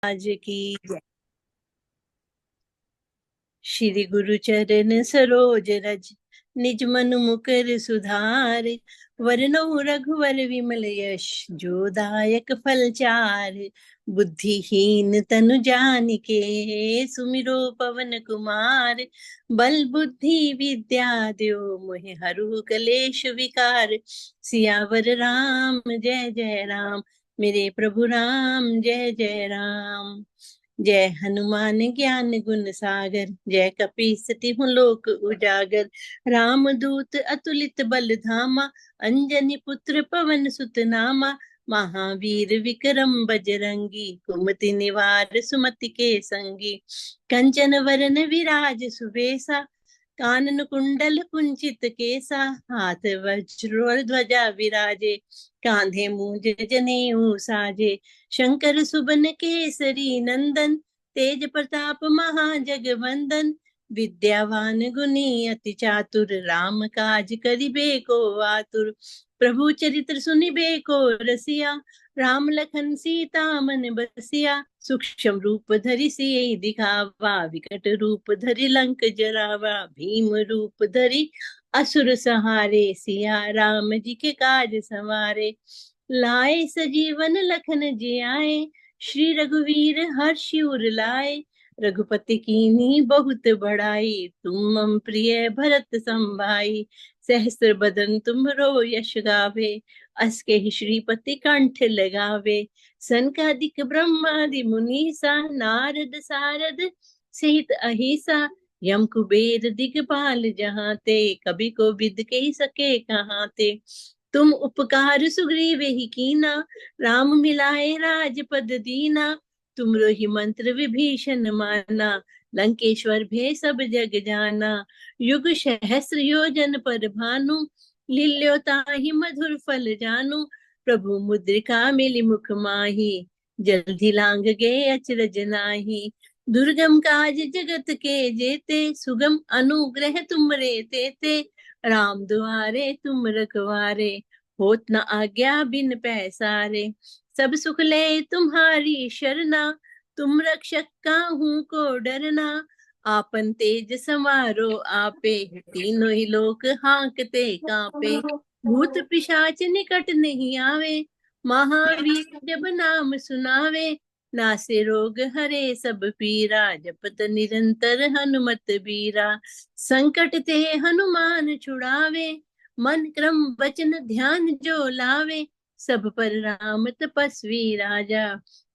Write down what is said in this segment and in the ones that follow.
आज की जय। श्री गुरु चरण सरोज रज निज मनु मुकर सुधार। वरनौ रघुवर विमल यश जो दायक फल चार। बुद्धिहीन तनु जानिके सुमिरो पवन कुमार। बल बुद्धि विद्या द्यो मोहि हरहु कलेश विकार। सियावर राम जय जय राम, मेरे प्रभु राम जय जय राम। जय हनुमान ज्ञान गुण सागर, जय कपीस तिहुँ लोक उजागर। राम दूत अतुलित बल धामा, अंजनी पुत्र पवन सुत नामा। महावीर विक्रम बजरंगी, कुमति निवार सुमति के संगी। कंचन वरन विराज सुबेसा, कानन कुंडल कुंचित केसा। हाथ वज्र और ध्वजा विराजे, कांधे मूंज जनेऊ साजे। शंकर सुबन केसरी नंदन, तेज प्रताप महाजगवंदन। विद्यावान गुणी अति चातुर, राम काज करिबे को आतुर। प्रभु चरित्र सुनिबे को रसिया, राम लखन सीता मन बसिया। सूक्ष्म रूप धरि सियहि दिखावा, विकट रूप धरि लंक जरावा। भीम रूप धरि असुर संहारे, सिया राम जी के काज संवारे। लाए सजीवन लखन जियाए, श्री रघुवीर हर्षि उर लाए। रघुपति कीन्ही बहुत बड़ाई, तुम मम प्रिय भरत संभाई। सहस्र बदन तुमरो यश गावे, अस के श्रीपति कंठ लगावे। सनकादिक ब्रह्मादि मुनीसा, नारद सारद सहित अहिसा। यम कुबेर दिगपाल जहाते, कभी को विद के सके कहाते। तुम उपकार सुग्रीव ही कीना, राम मिलाए राजपद दीना। तुमरो ही मंत्र विभीषण माना, लंकेश्वर भे सब जग जाना। युग सहस्र योजन पर भानु, लील्यो ताहि मधुर फल जानु। प्रभु मुद्रिका मिली मुख माही, जल्दी लांग गए अचरज नाही। दुर्गम काज जगत के जेते, सुगम अनुग्रह तुमरे तेते। राम दुआरे तुम रखवारे, होत न आज्ञा बिन पैसारे। सब सुख ले तुम्हारी शरणा, तुम रक्षक काहू को डरना। आपन तेज समारो आपे, तीनों ही लोक हांकते कांपे। भूत पिशाच निकट नहीं आवे, महावीर जब नाम सुनावे। नासे रोग हरे सब पीरा, जपत निरंतर हनुमत बीरा। संकट ते हनुमान छुड़ावे, मन क्रम वचन ध्यान जो लावे। सब पर राम तपस्वी राजा,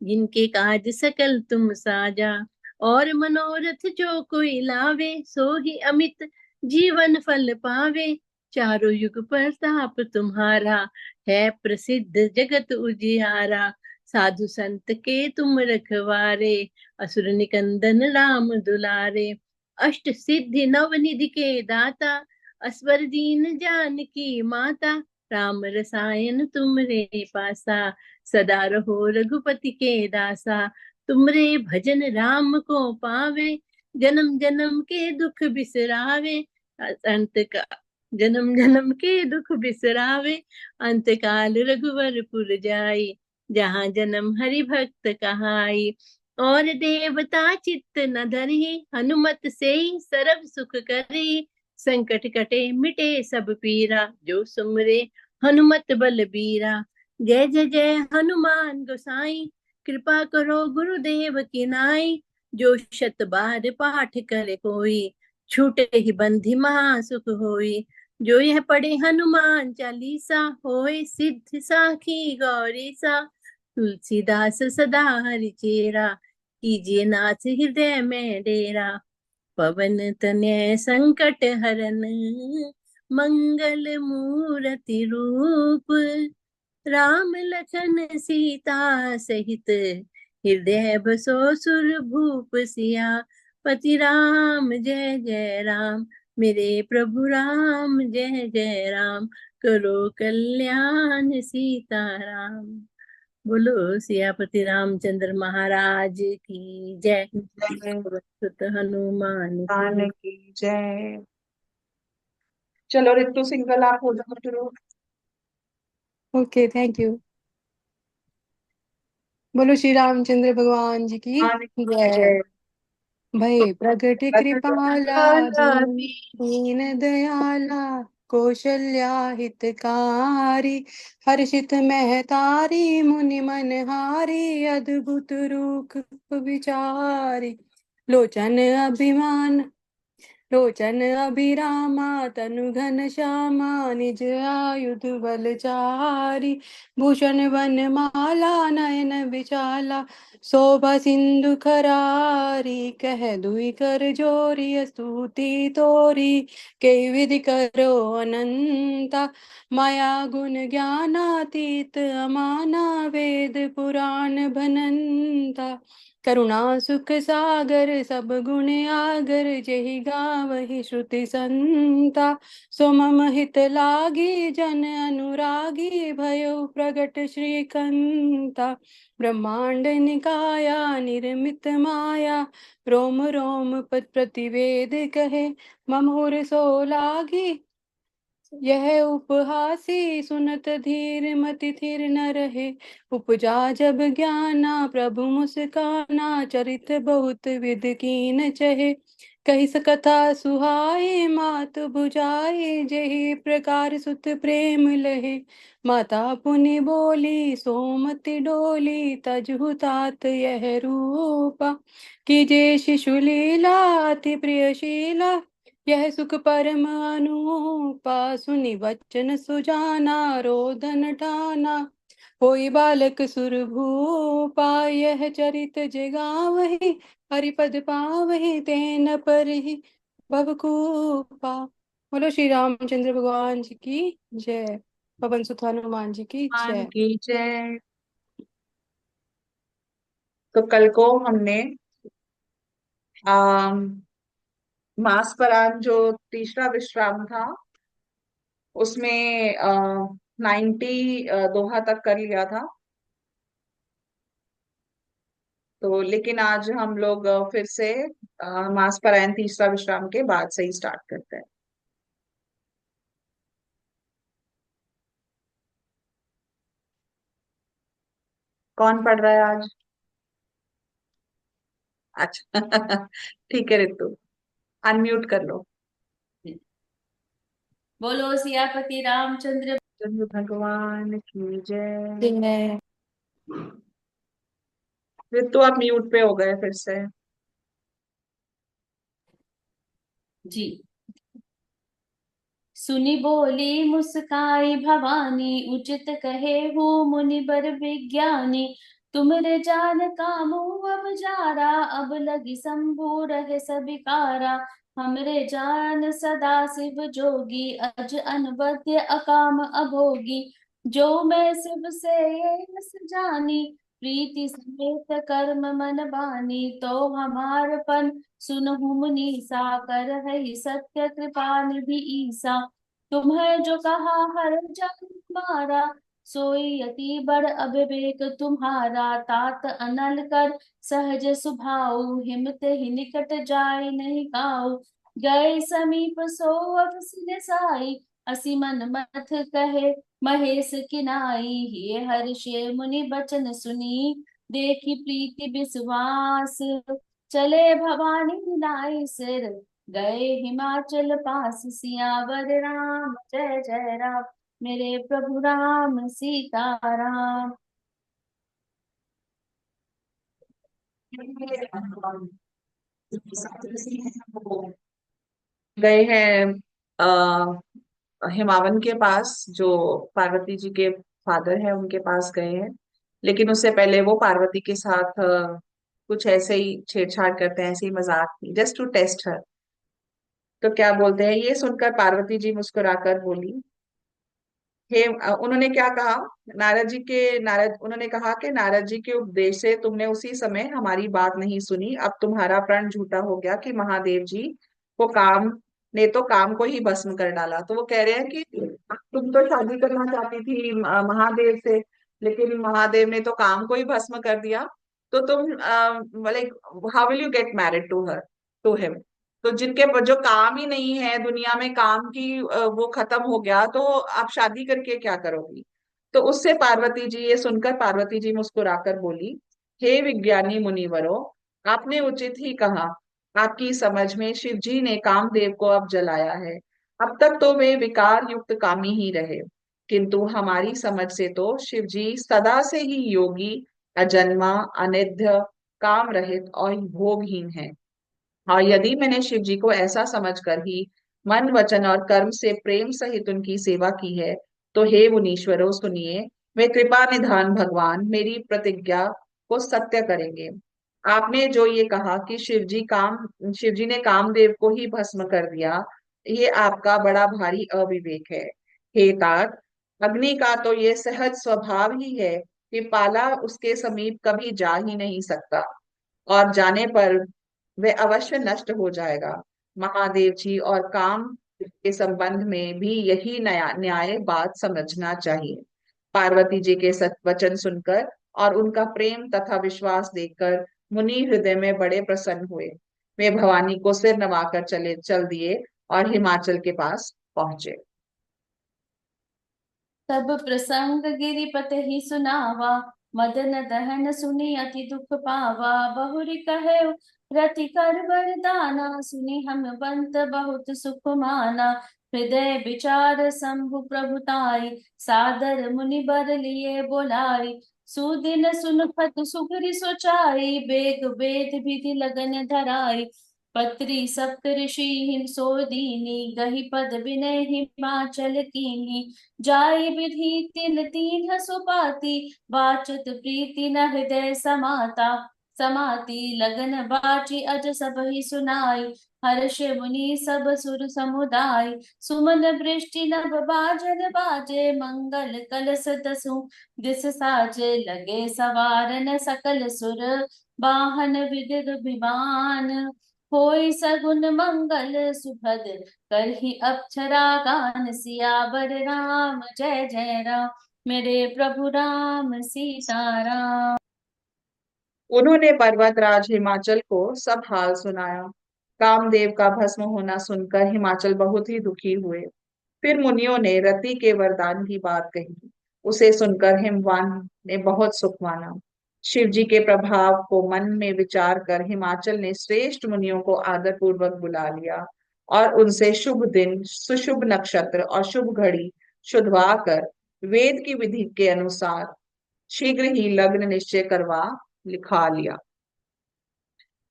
जिनके काज सकल तुम साजा। और मनोरथ जो कोई लावे, सो ही अमित जीवन फल पावे। चारों युग प्रताप तुम्हारा, है प्रसिद्ध जगत उजियारा। साधु संत के तुम रखवारे, असुर निकंदन राम दुलारे। अष्ट सिद्धि नव निधि के दाता, असवर दीन जानकी माता। राम रसायन तुमरे पासा, सदा रहो रघुपति के दासा। तुमरे भजन राम को पावे, जन्म जन्म के दुख बिसरावे। अंत का जन्म जन्म के दुख बिसरावे, अंत काल रघुवरपुर जाई। जहाँ जन्म हरि भक्त कहाई। और देवता चित्त न धरि, हनुमत से सर्व सुख करी। संकट कटे मिटे सब पीरा, जो सुमरे हनुमत बल बीरा। जय जय जय हनुमान गोसाई, कृपा करो गुरुदेव की नाई। जो शत बार पाठ करे कोई, छूटे ही बंधि महासुख होई। जो यह पढ़े हनुमान चालीसा, होए सिद्ध साखी गौरीसा। तुलसीदास सदा हरिचेरा, कीजिए नाथ हृदय में डेरा। पवन तनय संकट हरन, मंगल मूर्ति रूप। राम लखन सीता सहित, हृदय बसो सुर भूप सिया। पति राम जय जय राम, मेरे प्रभु राम जय जय राम। करो कल्याण सीताराम। बोलो सियापति रामचंद्र महाराज की जय। सुत हनुमान की। की जय। चलो रितु सिंगल आप हो जाओ शुरू। Okay, thank you. बोलो श्री रामचंद्र भगवान जी की मान की जय। जय। भय प्रगट कृपाला काला दीन दयाला कौशल्या हितकारी, हर्षित महतारी मुनि मनहारी, अद्भुत रूप विचारी। लोचन अभिमान लोचन अभिरामा तनु घन श्यामा, निज आयुध बलचारी। भूषण वनमाला नयन विशाला, शोभा सिंधु खरारी। कह दुई कर जोरी स्तुति तोरी, कई विधि करो अनंता। माया गुण ज्ञानातीत अमाना, वेद पुराण भनंता। करुणा सुख सागर सब गुण आगर, जेहि गावहि श्रुति संता। सो मम हित लागी जन अनुरागी, भयो प्रगट श्रीकंता। ब्रह्मांड निकाया निर्मित माया, रोम रोम पद प्रतिवेद कहे। ममहुर सो लागी यह उपहासी, सुनत धीर मति थिर न रहे। उपजा जब ज्ञाना प्रभु मुस्काना, चरित बहुत विध कीन चहे। कही कथा सुहाई मात बुझाई, जेहि प्रकार सुत प्रेम लहे। माता पुनि बोली सोमति डोली, तजहु तात यह रूपा। कीजे शिशु लीला अति प्रियशीला, यह सुख परम अनुपा। सुनि बच्चन सुजाना रोदन ठाना, होई बालक सुरभूपा। यह चरित जगावहि हरिपद पावहि, तेन परहि भवकूपा। बोलो श्री रामचंद्र भगवान जी की जय। पवन सुत हनुमान जी की जय। की जय। तो कल को हमने आ, मास परान जो तीसरा विश्राम था उसमें 90 दोहा तक कर लिया था। तो लेकिन आज हम लोग फिर से मास परायण तीसरा विश्राम के बाद से ही स्टार्ट करते हैं। कौन पढ़ रहा है आज? अच्छा ठीक है रितु, अनम्यूट कर लो। बोलो सियापति रामचंद्र चंद्र भगवान की जय। जय। रितु आप म्यूट पे हो गए फिर से। जी। सुनि बोली मुस्काई भवानी, उचित कहे हो मुनि बर विज्ञानी। तुमरे जान कामो अब जारा, अब लगी शंभु रहे सबिकारा। हमरे जान सदा शिव जोगी, अज अनवद्य अकाम अभोगी। जो मैं शिव से ये रस जानी, प्रीति समेत कर्म मन बानी। तो हमारपन सुनहु मुनीसा, कर है सत्य कृपा निधि ईसा। तुम्हें जो कहा हर जन मारा, सोई अति बड़ अविवेक तुम्हारा। तात अनल कर सहज सुभाऊ, हिमत ही निकट जाय नहीं काऊ। गए समीप सो अवसर साई, असी मन मथ कहे महेश किनाई। हे हर्षे मुनि बचन सुनी, देखी प्रीति विश्वास। चले भवानी लाई सिर, गए हिमाचल पास। सियावर राम जय जय राम, मेरे प्रभु राम सीताराम। गए हैं हिमावन के पास, जो पार्वती जी के फादर हैं उनके पास गए हैं। लेकिन उससे पहले वो पार्वती के साथ कुछ ऐसे ही छेड़छाड़ करते हैं, ऐसे ही मजाक, जस्ट टू टेस्ट हर। तो क्या बोलते हैं, ये सुनकर पार्वती जी मुस्कुराकर बोली, उन्होंने क्या कहा, नारद उन्होंने कहा कि नारद जी के उपदेश से तुमने उसी समय हमारी बात नहीं सुनी। अब तुम्हारा प्रण झूठा हो गया कि महादेव जी को काम ने तो काम को ही भस्म कर डाला। तो वो कह रहे हैं कि तुम तो शादी करना चाहती थी महादेव से, लेकिन महादेव ने तो काम को ही भस्म कर दिया। तो तुम like how will you get married to her, to him? तो जिनके जो काम ही नहीं है दुनिया में, काम की वो खत्म हो गया, तो आप शादी करके क्या करोगी? तो उससे पार्वती जी, ये सुनकर पार्वती जी मुस्कुराकर बोली हे विज्ञानी मुनिवरों, आपने उचित ही कहा। आपकी समझ में शिव जी ने कामदेव को अब जलाया है। अब तक तो वे विकार युक्त कामी ही रहे, किंतु हमारी समझ से तो शिव जी सदा से ही योगी, अजन्मा, अनिध्य, काम रहित और भोगहीन है। हाँ, यदि मैंने शिव जी को ऐसा समझकर ही मन, वचन और कर्म से प्रेम सहित उनकी सेवा की है, तो हे मुनीश्वरों सुनिए, वे कृपा निधान भगवान मेरी प्रतिज्ञा को सत्य करेंगे। आपने जो ये कहा कि शिव जी ने कामदेव को ही भस्म कर दिया, ये आपका बड़ा भारी अविवेक है। हे तात, अग्नि का तो ये सहज स्वभाव ही है कि पाला उसके समीप कभी जा ही नहीं सकता, और जाने पर वह अवश्य नष्ट हो जाएगा। महादेव जी और काम के संबंध में भी यही नया न्याय बात समझना चाहिए। पार्वती जी के सत वचन सुनकर और उनका प्रेम तथा विश्वास देखकर मुनि हृदय में बड़े प्रसन्न हुए। वे भवानी को सिर नवाकर चल दिए और हिमाचल के पास पहुंचे। तब प्रसंग गिरिपत ही सुनावा, मदन दहन सुनी अति दुख पावा। बहुरी कहे रति कर वरदाना, सुनी हम बंत बहुत सुख माना। हृदय विचार शंभु प्रभुताई, सादर मुनि बर लिए बोलाई। सुदिन सुनफत सुगरि सोचाई, बेग वेद विधि लगन धराई। पत्री सप्त ऋषि हिम सो दीनी, गही पद विनय हिमाचल कीनी। जाय विधि तिल दीन सुपाति, वाचत प्रीति न हृदय समाता। समाति लगन बाची अज सब ही सुनाई, हर्ष मुनि सब सुर समुदाय। सुमन वृष्टि नभ बाजन बाजे, मंगल कलश दसु दिस साजे। लगे सवारन सकल सुर, वाहन विदिर विमान। होय सगुन मंगल सुभद, करहि अक्षरा गान। सियावर राम जय जय राम, मेरे प्रभु राम सीताराम। उन्होंने पर्वतराज हिमाचल को सब हाल सुनाया। कामदेव का भस्म होना सुनकर हिमाचल बहुत ही दुखी हुए। फिर मुनियों ने रति के वरदान की बात कही। उसे सुनकर हिमवान ने बहुत सुख माना। शिव जी के प्रभाव को मन में विचार कर हिमाचल ने श्रेष्ठ मुनियों को आदर पूर्वक बुला लिया और उनसे शुभ दिन, सुशुभ नक्षत्र और शुभ घड़ी शुद्धवा कर वेद की विधि के अनुसार शीघ्र ही लग्न निश्चय करवा लिखा लिया।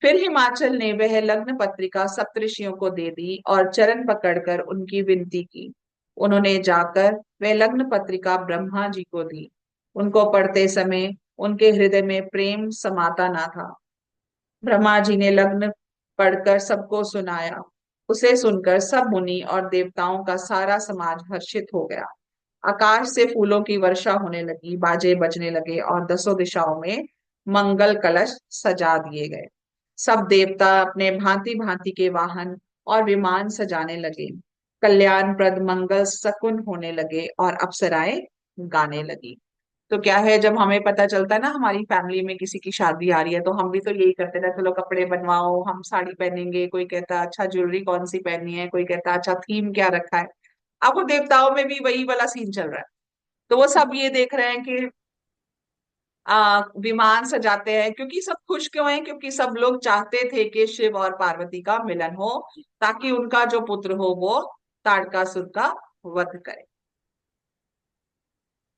फिर हिमाचल ने वह लग्न पत्रिका सप्तऋषियों को दे दी और चरण पकड़कर उनकी विनती की। उन्होंने जाकर वह लग्न पत्रिका ब्रह्मा जी को दी। उनको पढ़ते समय उनके हृदय में प्रेम समाता ना था। ब्रह्मा जी ने लग्न पढ़कर सबको सुनाया। उसे सुनकर सब मुनि और देवताओं का सारा समाज हर्षित हो गया। आकाश से फूलों की वर्षा होने लगी, बाजे बजने लगे और दसों दिशाओं में मंगल कलश सजा दिए गए। सब देवता अपने भांति भांति के वाहन और विमान सजाने लगे। कल्याणप्रद मंगल शकुन होने लगे और अप्सराएं गाने लगी। तो क्या है, जब हमें पता चलता है ना हमारी फैमिली में किसी की शादी आ रही है, तो हम भी तो यही करते ना, चलो कपड़े बनवाओ, हम साड़ी पहनेंगे, कोई कहता है अच्छा ज्वेलरी कौन सी पहननी है, कोई कहता है अच्छा थीम क्या रखा है। अब वो देवताओं में भी वही वाला सीन चल रहा है। तो वो सब ये देख रहे हैं कि विमान सजाते हैं, क्योंकि सब खुश क्यों हैं, क्योंकि सब लोग चाहते थे कि शिव और पार्वती का मिलन हो, ताकि उनका जो पुत्र हो वो ताड़कासुर का वध करे।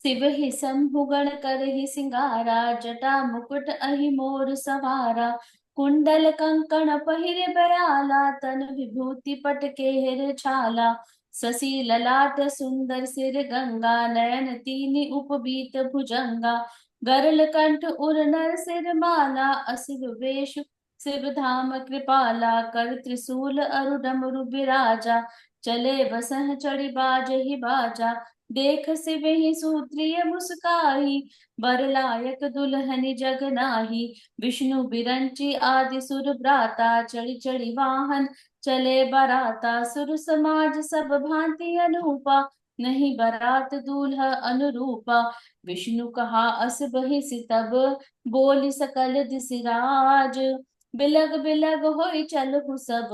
शिव ही शंभु गण कर ही सिंगारा, जटा मुकुट अहि मोर सवारा। कुंडल कंकण पहिरे बयाला, तन विभूति पट के हिर छाला। शशि ललाट सुंदर सिर गंगा, नयन तीनि उपबीत भुजंगा। गरल कंठ उर नर सिर माला, असिर वेश शिव धाम कृपाला। कर त्रिशूल अरु डमरु बिराजा, चले बसह चढ़ी बाज ही बाजा। देख शिव ही सुप्रिय मुस्काई, बर लायक दुल्हन जग नाही। विष्णु बिरंची आदि सुर भ्राता, चढ़ी चढ़ी वाहन चले बराता। सुर समाज सब भांति अनूपा, नहीं बरात दूल्हा अनुरूपा। विष्णु कहा अस बहिस तब, बोली सकल दिसराज। बिलग बिलग होई चलहु सब,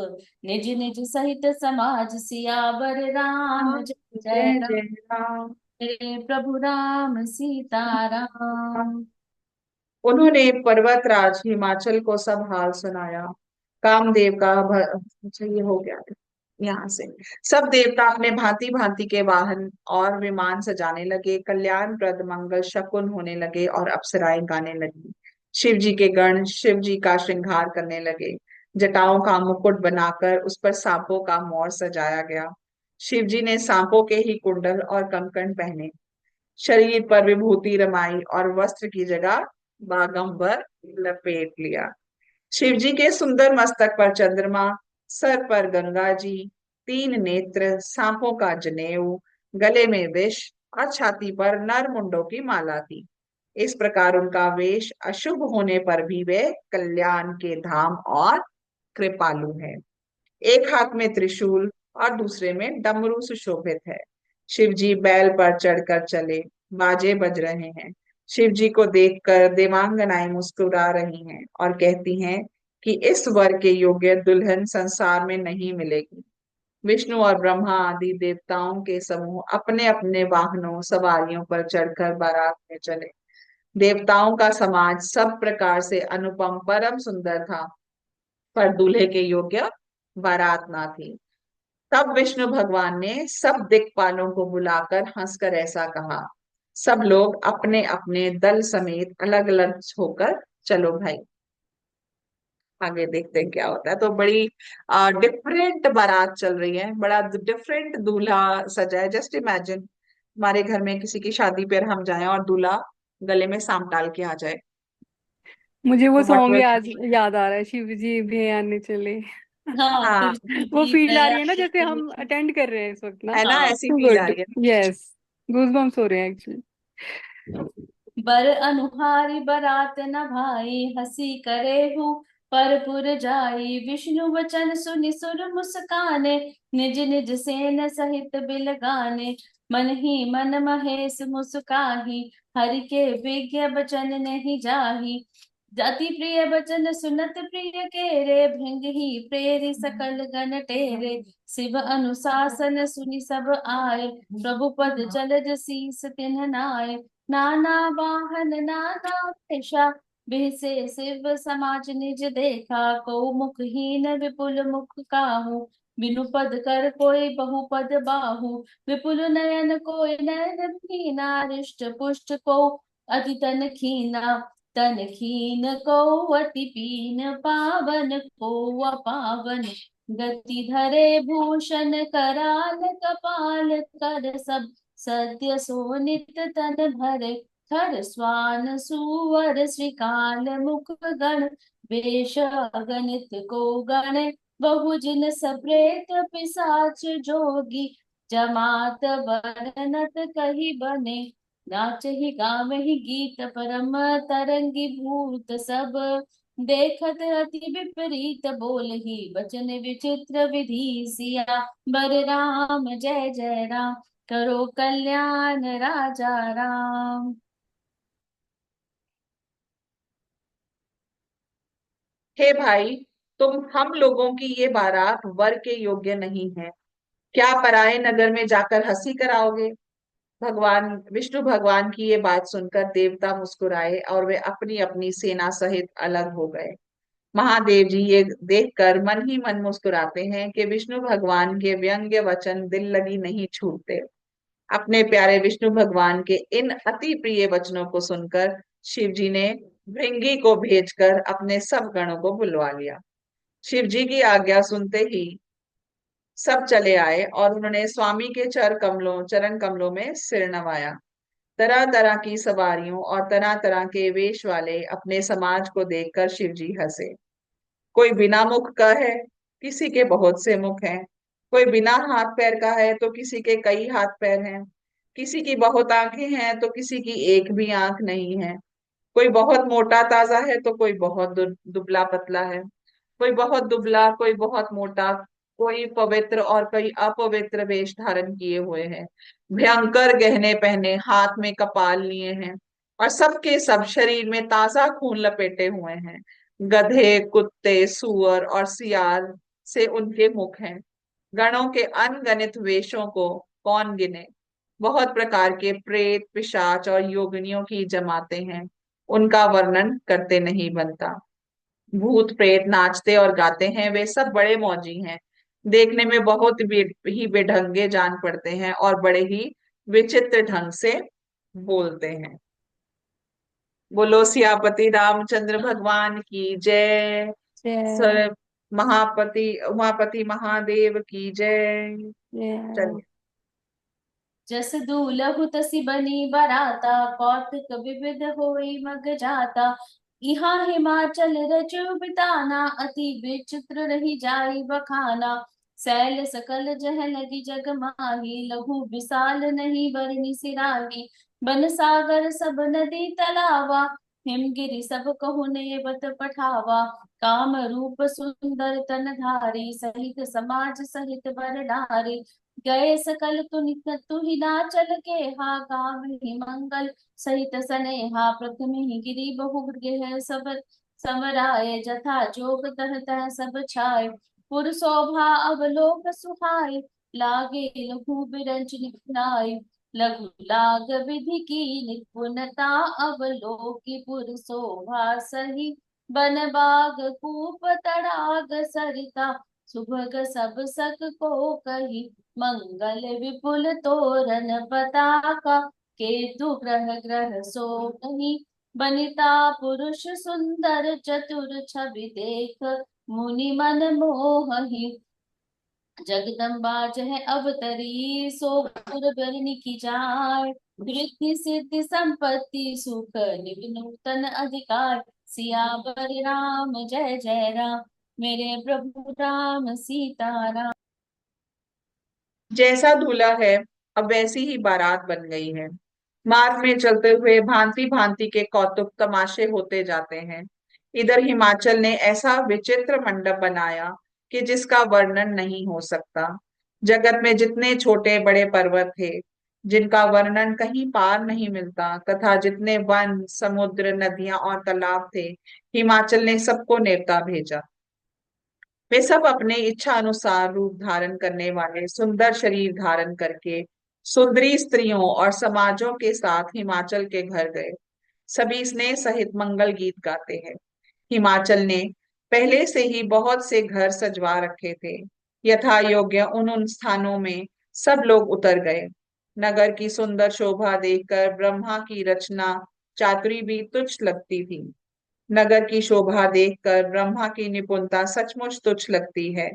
निज निज सहित समाज। सियावर राम जय जय जय राम, जय राम। मेरे प्रभु राम सीताराम। उन्होंने पर्वतराज हिमाचल को सब हाल सुनाया। कामदेव का अच्छा ये हो गया यहाँ से। सब देवता अपने भांति भांति के वाहन और विमान सजाने लगे, कल्याणप्रद मंगल शकुन होने लगे और अप्सराएं गाने लगी। शिव जी के गण शिव जी का श्रृंगार करने लगे। जटाओं का मुकुट बनाकर उस पर सांपों का मोर सजाया गया। शिव जी ने सांपों के ही कुंडल और कंकण पहने, शरीर पर विभूति रमाई और वस्त्र की जगह बागंबर लपेट लिया। शिव जी के सुंदर मस्तक पर चंद्रमा, सर पर गंगा जी, तीन नेत्र, सांपों का जनेऊ, गले में विष और छाती पर नर मुंडों की माला थी। इस प्रकार उनका वेश अशुभ होने पर भी वे कल्याण के धाम और कृपालु है। एक हाथ में त्रिशूल और दूसरे में डमरू सुशोभित है। शिव जी बैल पर चढ़कर चले, बाजे बज रहे हैं। शिव जी को देखकर देवांगनाएं मुस्कुरा रही हैं और कहती हैं कि इस वर के योग्य दुल्हन संसार में नहीं मिलेगी। विष्णु और ब्रह्मा आदि देवताओं के समूह अपने अपने वाहनों सवारियों पर चढ़कर बारात में चले। देवताओं का समाज सब प्रकार से अनुपम परम सुंदर था, पर दूल्हे के योग्य बारात ना थी। तब विष्णु भगवान ने सब दिक्पालों को बुलाकर हंसकर ऐसा कहा, सब लोग अपने अपने दल समेत अलग अलग होकर चलो भाई। आगे देखते हैं क्या होता है। तो बड़ी डिफरेंट बारात चल रही है, बड़ा डिफरेंट दूल्हा सजा है। जस्ट इमेजिन हमारे घर में किसी की शादी पर हम जाएं और दूल्हा गले में सांप डाल के आ जाए। मुझे वो तो व्हाट सॉन्ग याद विल याद आ रहा है, शिव जी भी आने चले। हाँ, हाँ, कृष्ण वो जी फील आ रही है ना, दया जैसे हम के- अटेंड कर रहे हैं इस वक्त ना। है ना, हाँ। ऐसी फील आ गुड। रही है। यस, गूजबम्स हो रहे हैं एक्चुअली। बर अनुहारी बरात न भाई, हंसी करे हूँ परपुर जाई। विष्णु वचन सुनि सुर मुस्काने, निज निज सेन सहित बिल गाने। मन ही मन महेश मुस्काही, हरि के विज्ञ बचन नहीं जाही। अति प्रिय बचन सुनत प्रिय केरे, भृंग ही प्रेरि सकल गण टेरे। शिव अनुशासन सुनि सब आए, प्रभु पद जलज शीस तिन्ह नाय। नाना वाहन नाना वेशा, बिहसे शिव समाज निज देखा। को मुखहीन विपुल मुख काहू, बिनु पद कर कोई बहुपद बाहू। विपुल नयन कोई नयन कीना, रिष्ट पुष्ट को अति तन खीना। तन खीन को अति पीन, पावन को अपावन। गति धरे भूषण कराल, कपाल कर सब सत्य सोनित तन भरे। खर स्वान सुवर श्रीकाल, मुख गण वेश अगणित को गण। बहुजिन सप्रेत पिशाच जोगी, जमात बरनत कही बने। नाचहि गावहि गीत परम तरंगी, भूत सब देखत अति विपरीत। बोलहि वचन विचित्र विधि सिया, बर राम जय जय राम, करो कल्याण राजा राम। हे भाई, तुम हम लोगों की ये बारात वर के योग्य नहीं है। क्या पराये नगर में जाकर हंसी कराओगे? भगवान विष्णु भगवान की ये बात सुनकर देवता मुस्कुराए और वे अपनी अपनी सेना सहित अलग हो गए। महादेव जी ये देखकर मन ही मन मुस्कुराते हैं कि विष्णु भगवान के व्यंग्य वचन दिल लगी नहीं छूटते। अपने प्यारे विष्णु भगवान के इन अति प्रिय वचनों को सुनकर शिव जी ने भृंगी को भेजकर अपने सब गणों को बुलवा लिया। शिव जी की आज्ञा सुनते ही सब चले आए और उन्होंने स्वामी के चरण कमलों में सिर नवाया। तरह तरह की सवारियों और तरह तरह के वेश वाले अपने समाज को देखकर शिव जी हंसे। कोई बिना मुख का है, किसी के बहुत से मुख हैं। कोई बिना हाथ पैर का है तो किसी के कई हाथ पैर हैं। किसी की बहुत आंखें हैं तो किसी की एक भी आंख नहीं है। कोई बहुत मोटा ताजा है तो कोई बहुत दुबला पतला है। कोई बहुत दुबला, कोई बहुत मोटा, कोई पवित्र और कोई अपवित्र वेश धारण किए हुए हैं। भयंकर गहने पहने, हाथ में कपाल लिए हैं और सबके सब शरीर में ताजा खून लपेटे हुए हैं। गधे, कुत्ते, सूअर और सियार से उनके मुख हैं। गणों के अनगणित वेशों को कौन गिने। बहुत प्रकार के प्रेत, पिशाच और योगिनियों की जमाते हैं। उनका वर्णन करते नहीं बनता। भूत प्रेत नाचते और गाते हैं, वे सब बड़े मौजी हैं। देखने में बहुत ही बेढंगे जान पड़ते हैं और बड़े ही विचित्र ढंग से बोलते हैं। बोलो सियापति रामचंद्र भगवान की जय। जय सर महापति उमापति महादेव की जय। जय। चलिए। जस दूलहु तसि बनी बराता, कौतुक विविध होई मग जाता। इहाँ हिमाचल रचु बिताना, अति विचित्र रही जाई बखाना। सैल सकल जह लगी जग माही, लहु विशाल नहीं बरनी सिराही। बन सागर सब नदी तलावा, हिमगिरि सब कहु ने बत पठावा। काम रूप सुंदर तन धारी, सहित समाज सहित बर नारी। गए सकल तुहि नाचल के हा, काम ही मंगल सहित सनेहा। प्रथम ही गिरी बहु गृह सब समराय, जथा जोग तह तह सब छाय। पुर शोभा अवलोक सुहाय, लागे लघु बिरंच निपुनाय। लघु लाग विधि की निपुणता, अवलोकी पुर शोभा सही। बन बाग कूप तड़ाग सरिता, सुभग सब सक को कही। मंगल विपुल तोरण पताका, केतु ग्रह ग्रह सोही। बनिता पुरुष सुंदर चतुर, छवि देख मुनि मन मोहि। जगदम्बा जह अवतरी, सो पुर बरनी की जाय। वृद्धि सिद्धि संपत्ति सुख निवनूतन अधिकार। सियावर राम जय जय राम, मेरे प्रभु राम सीताराम। जैसा दूल्हा है अब वैसी ही बारात बन गई है। मार्ग में चलते हुए भांति भांति के कौतुक तमाशे होते जाते हैं। इधर हिमाचल ने ऐसा विचित्र मंडप बनाया कि जिसका वर्णन नहीं हो सकता। जगत में जितने छोटे बड़े पर्वत थे, जिनका वर्णन कहीं पार नहीं मिलता, तथा जितने वन समुद्र नदियां और तालाब थे, हिमाचल ने सबको नेवता भेजा। वे सब अपने इच्छा अनुसार रूप धारण करने वाले सुंदर शरीर धारण करके सुंदरी स्त्रियों और समाजों के साथ हिमाचल के घर गए। सभी स्नेह सहित मंगल गीत गाते हैं। हिमाचल ने पहले से ही बहुत से घर सजवा रखे थे। यथा योग्य उन उन स्थानों में सब लोग उतर गए। नगर की सुंदर शोभा देखकर ब्रह्मा की रचना चातुरी भी तुच्छ लगती थी। नगर की शोभा देखकर ब्रह्मा की निपुणता सचमुच तुच्छ लगती है।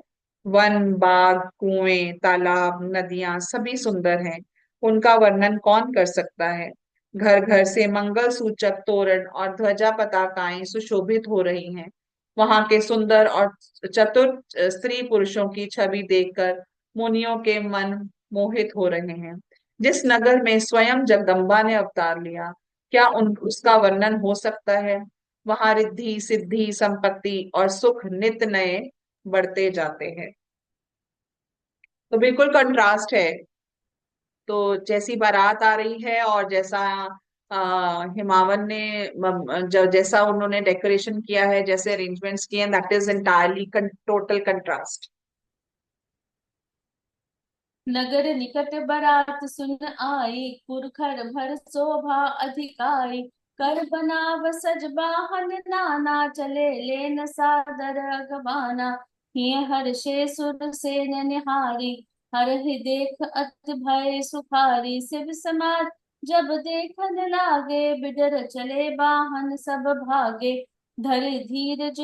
वन बाग कुएं तालाब नदियां सभी सुंदर हैं। उनका वर्णन कौन कर सकता है। घर घर से मंगल सूचक तोरण और ध्वजा पताकाएं सुशोभित हो रही हैं। वहां के सुंदर और चतुर स्त्री पुरुषों की छवि देखकर मुनियों के मन मोहित हो रहे हैं। जिस नगर में स्वयं जगदम्बा ने अवतार लिया, क्या उसका वर्णन हो सकता है। वहां रिद्धि सिद्धि संपत्ति और सुख नित नए बढ़ते जाते हैं। तो बिल्कुल कंट्रास्ट है। तो जैसी बारात आ रही है और जैसा हिमावन ने जैसा उन्होंने डेकोरेशन किया है, जैसे अरेंजमेंट्स किए हैं, that is entirely total contrast. नगर निकट बरात सुन आई, पुरखर भर शोभा अधिकाई। कर बनाव सज बाहन नाना, चले लेन सादर अगवाना। हिय हर्षे सुर सेन निहारी, हरहि देख अति भय सुखारी। शिव समाज जब देखन लागे, बिडर चले बाहन सब भागे। धरि धीरज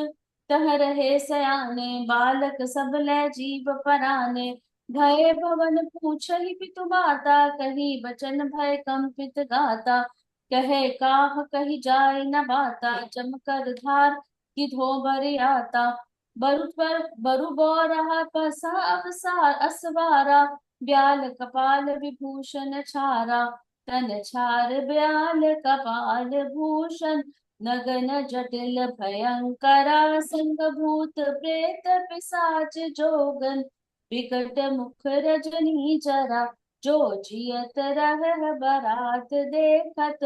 तह रहे सयाने, बालक सब लै जीव पराने। भय भवन पूछहि पितु माता, कही बचन भय कंपित गाता। कहे काह कही जाय न बाता, जमकर धार गिधो बरि आता। बरु बौरहा पसा अवसार असवारा, ब्याल कपाल विभूषण छारा। तन छार ब्याल कपाल भूषण, नगन जटिल भयंकरा। संग भूत प्रेत पिशाच जोगन, विकट मुख रजनी जरा। जो जियत रह बरात देखत,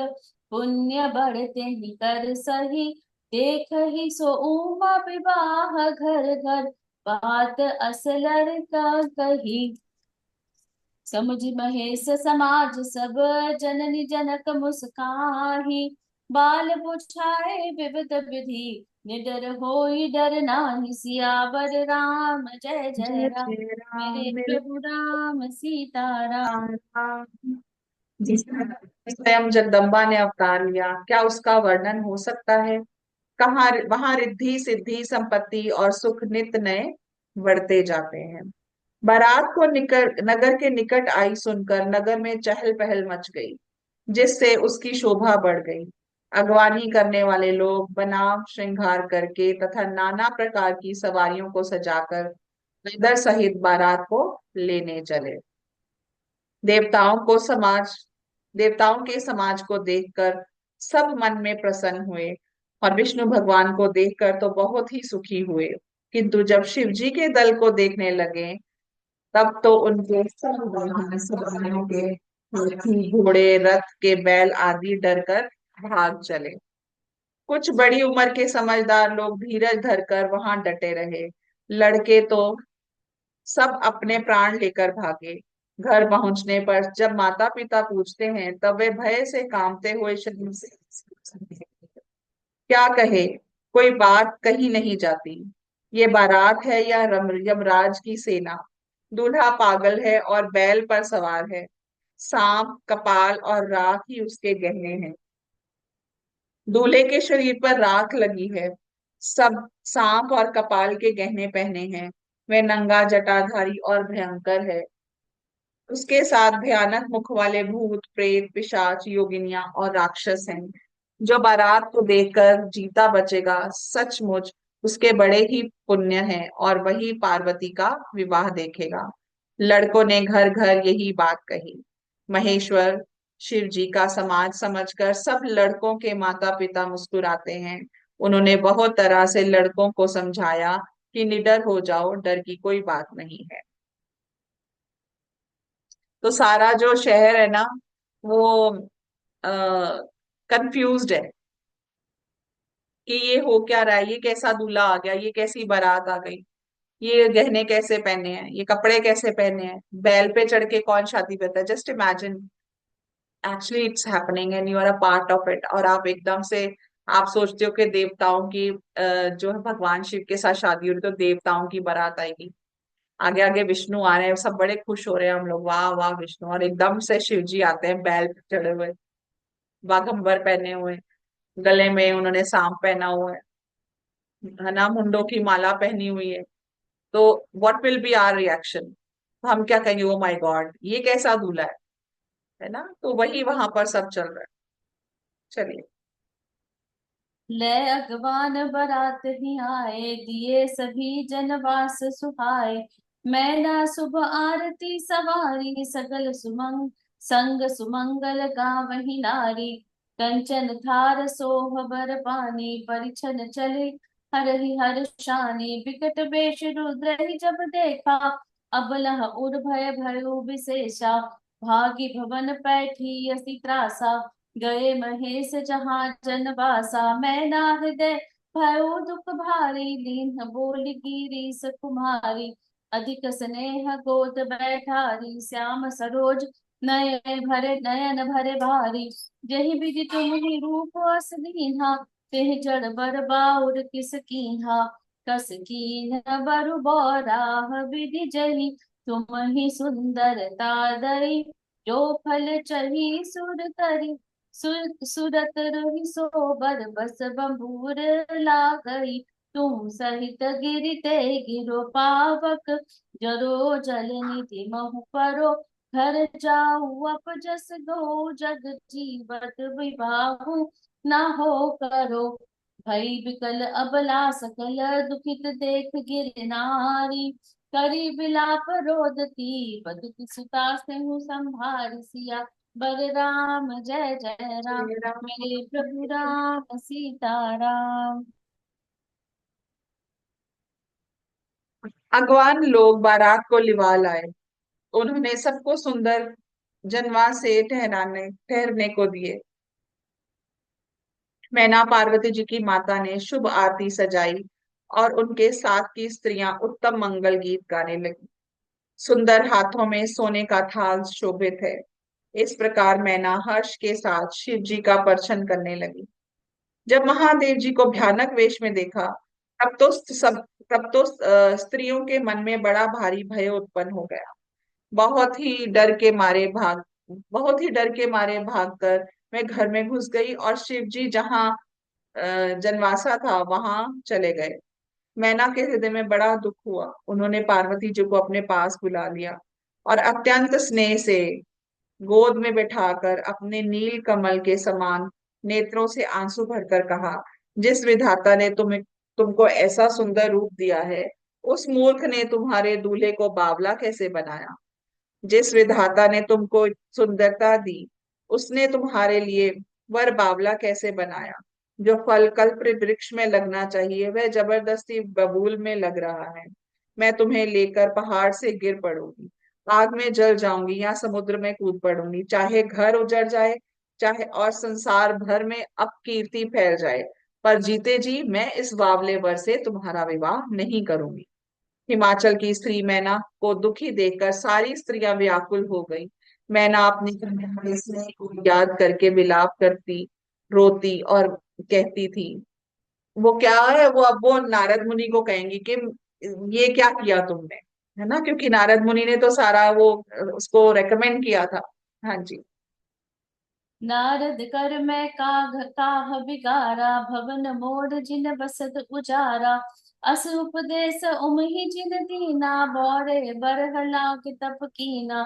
पुण्य बढ़ते ही कर सही। देख ही सो उमा विवाह घर घर, बात असलर का कही। समुझ महेश समाज सब, जननी जनक मुस्काही। बाल बुझाए विविध विधि, निडर होई डर नाही। सियावर राम जय जय जय राम, जय राम मेरे मेरे प्रभु राम सीताराम। राम। जिसने स्वयं जगदम्बा ने अवतार लिया, क्या उसका वर्णन हो सकता है। कहाँ वहां रिद्धि सिद्धि संपत्ति और सुख नित नए बढ़ते जाते हैं। बारात को निकट नगर के निकट आई सुनकर नगर में चहल पहल मच गई, जिससे उसकी शोभा बढ़ गई। अगवानी करने वाले लोग बनाव श्रृंगार करके तथा नाना प्रकार की सवारियों को सजाकर नगर सहित बारात को लेने चले। देवताओं को समाज देवताओं के समाज को देखकर सब मन में प्रसन्न हुए और विष्णु भगवान को देखकर तो बहुत ही सुखी हुए। किंतु जब शिव जी के दल को देखने लगे, तब तो उनके सब वाहन सवारियों के हाथी घोड़े रथ के बैल आदि डर कर भाग चले। कुछ बड़ी उम्र के समझदार लोग धीरज धरकर वहां डटे रहे। लड़के तो सब अपने प्राण लेकर भागे। घर पहुंचने पर जब माता पिता पूछते हैं, तब वे भय से कांपते हुए शरीर से क्या कहे, कोई बात कही नहीं जाती। ये बारात है या यमराज की सेना। दूल्हा पागल है और बैल पर सवार है। सांप कपाल और राख ही उसके गहने हैं। दूल्हे के शरीर पर राख लगी है। सब सांप और कपाल के गहने पहने हैं। वह नंगा जटाधारी और भयंकर है। उसके साथ भयानक मुख वाले भूत प्रेत पिशाच योगिनियां और राक्षस हैं। जो बारात को देखकर जीता बचेगा, सचमुच उसके बड़े ही पुण्य हैं और वही पार्वती का विवाह देखेगा। लड़कों ने घर घर यही बात कही। महेश्वर शिव जी का समाज समझकर सब लड़कों के माता पिता मुस्कुराते हैं। उन्होंने बहुत तरह से लड़कों को समझाया कि निडर हो जाओ, डर की कोई बात नहीं है। तो सारा जो शहर है ना, वो कंफ्यूज्ड है कि ये हो क्या रहा है, ये कैसा दूल्हा आ गया, ये कैसी बारात आ गई, ये गहने कैसे पहने हैं, ये कपड़े कैसे पहने हैं, बैल पे चढ़ के कौन शादी करता है। Just imagine, actually it's happening and you are a part of it. और आप एकदम से आप सोचते हो कि देवताओं की जो है भगवान शिव के साथ शादी हो रही, तो देवताओं की बारात आएगी, आगे आगे विष्णु आ रहे हैं, सब बड़े खुश हो रहे हैं, हम लोग वाह वाह विष्णु, और एकदम से शिव जी आते हैं बैल पे चढ़े हुए, बाघंबर पहने हुए, गले में उन्होंने सांप पहना हुआ है ना, मुंडों की माला पहनी हुई है। तो what will be our reaction. हम क्या कहेंगे, ओ माय गॉड ये कैसा दूल्हा है ना। तो वही वहां पर सब चल रहा है। चलिए। ले अगवान बारात ही आए, दिए सभी जनवास सुहाए। मैना शुभ आरती सवारी, सगल सुमंग संग सुमंगल गावही नारी। कंचन थार सोह बर पानी, परिछन चले हरहि हर्षानी। विकट वेश रुद्र ही जब देखा, अबलह उर भय भयो विशेषा। भागी भवन पैठी अति त्रासा, गए महेश जहाँ जनवासा। मैना हृदय भयो दुख भारी, लीन बोली गिरीश कुमारी। अधिक स्नेह गोद बैठारी, श्याम सरोज नयन भरे भारी। जहि विधि तुम्हि रूप अस दीन्हा, तेहि जड़ बर बाउर किस कीन्हा। कस कीन्ह बरु बौराह, विधि जहि तुम्हि सुंदरता दई। जो फल चही सुर तरी, सुरत रही सोबर, बस बंबूर लागई। तुम सहित गिरते गिरो पावक, जरो जल निधि महु परो। घर जाऊ अपजस दो, जग जीवत विभाहु ना हो करो। भई विकल अबला सकल, दुखित देख गिर नारी। करी बिलाप रोदती, बदुक सुता सेहु संभार सिया। बलराम जय जय राम, श्री राम। मेरे प्रभु राम सीताराम। अगवान लोग बारात को लिवा लाए। उन्होंने सबको सुंदर जनवास से ठहरने को दिए। मैना पार्वती जी की माता ने शुभ आरती सजाई और उनके साथ की स्त्रियां उत्तम मंगल गीत गाने लगी। सुंदर हाथों में सोने का थाल शोभित है। इस प्रकार मैना हर्ष के साथ शिव जी का दर्शन करने लगी। जब महादेव जी को भयानक वेश में देखा, स्त्रियों के मन में बड़ा भारी भय उत्पन्न हो गया। बहुत ही डर के मारे भाग बहुत ही डर के मारे भागकर मैं घर में घुस गई और शिव जी जहाँ जनवासा था वहां चले गए। मैना के हृदय में बड़ा दुख हुआ। उन्होंने पार्वती जी को अपने पास बुला लिया और अत्यंत स्नेह से गोद में बैठाकर अपने नील कमल के समान नेत्रों से आंसू भरकर कहा, जिस विधाता ने तुमको ऐसा सुंदर रूप दिया है, उस मूर्ख ने तुम्हारे दूल्हे को बावला कैसे बनाया। जिस विधाता ने तुमको सुंदरता दी, उसने तुम्हारे लिए वर बावला कैसे बनाया। जो फल कल्प वृक्ष में लगना चाहिए वह जबरदस्ती बबूल में लग रहा है। मैं तुम्हें लेकर पहाड़ से गिर पड़ूंगी, आग में जल जाऊंगी या समुद्र में कूद पड़ूंगी, चाहे घर उजड़ जाए, चाहे और संसार भर में अपकीर्ति फैल जाए, पर जीते जी मैं इस बावले वर से तुम्हारा विवाह नहीं करूंगी। हिमाचल की स्त्री मैना को दुखी देखकर सारी स्त्रियां व्याकुल हो गई। मैना अपने करने वाले स्नेह को याद करके विलाप करती, रोती और कहती थी। वो क्या है, वो अब वो नारद मुनि को कहेंगी कि ये क्या किया तुमने, है ना, क्योंकि नारद मुनि ने तो सारा वो उसको रेकमेंड किया था। हाँ जी। नारद कर मैं काह बिगारा, भवन मोड़ जिन बसत उजारा। अस उपदेश उमहि जिन दीना, बौरे बरह लाग तप कीना।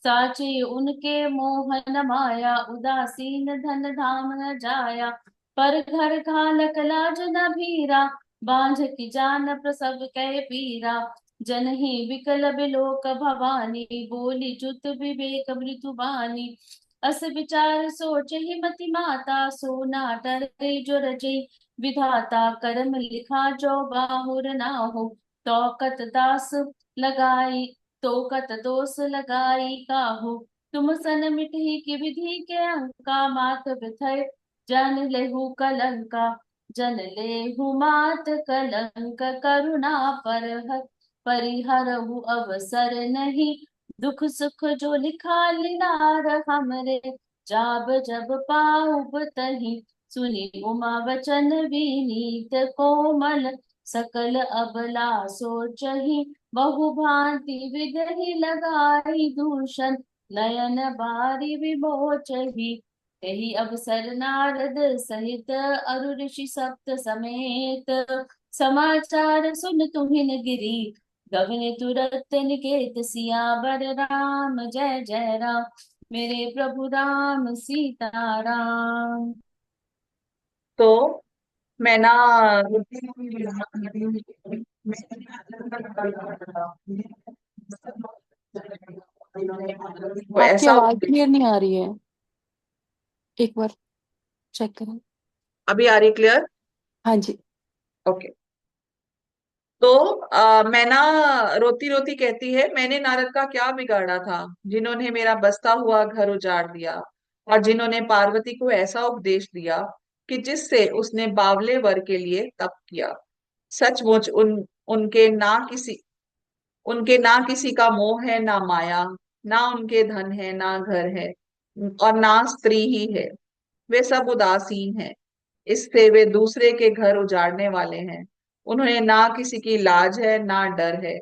साचे उनके मोहन माया, उदासीन धन धाम न जाया। पर घर घालक लाज न भीरा, बांझ की जान प्रसव कै पीरा। जनहि विकल बिलोक भवानी, बोली जुत विवेक मृदुबानी। अस विचार सोच ही मति माता, सो नाटर जो रचई विधाता। कर्म लिखा जो बाहुर ना हो, तो कत दास लगाई तो कत दोष लगाई काहू। तुम सन मिटही की विधि के अंका, मात बिथय जन लेहु कलंका। जन लेहु मात कलंक, करुणा परिहरहु अवसर नहीं। दुख सुख जो लिखा लिनार हमरे, जाब जब पाउब तही। सुनी उमा वचन विनीत कोमल, सकल अबला सोचही। बहु भांति विधि लगाई दूषण, नयन बारी विमोचही। यही अवसर नारद सहित अरु ऋषि सप्त समेत, समाचार सुन तुहिन गिरी। गगन तुरत निकेत सियावर राम, जय जय राम। मेरे प्रभु राम सीताराम। तो मैना वो आपकी ऐसा आवाज क्लियर नहीं आ रही है, एक बार चेक करें। अभी आ रही क्लियर? हाँ जी। ओके। तो मैना रोती रोती कहती है, मैंने नारद का क्या बिगाड़ा था, जिन्होंने मेरा बसता हुआ घर उजाड़ दिया और जिन्होंने पार्वती को ऐसा उपदेश दिया कि जिससे उसने बावले वर के लिए तप किया। सचमुच उनके ना किसी का मोह है, ना माया, ना उनके धन है, ना घर है, और ना स्त्री ही है। वे सब उदासीन है, इससे वे दूसरे के घर उजाड़ने वाले हैं। उन्हें ना किसी की लाज है, ना डर है।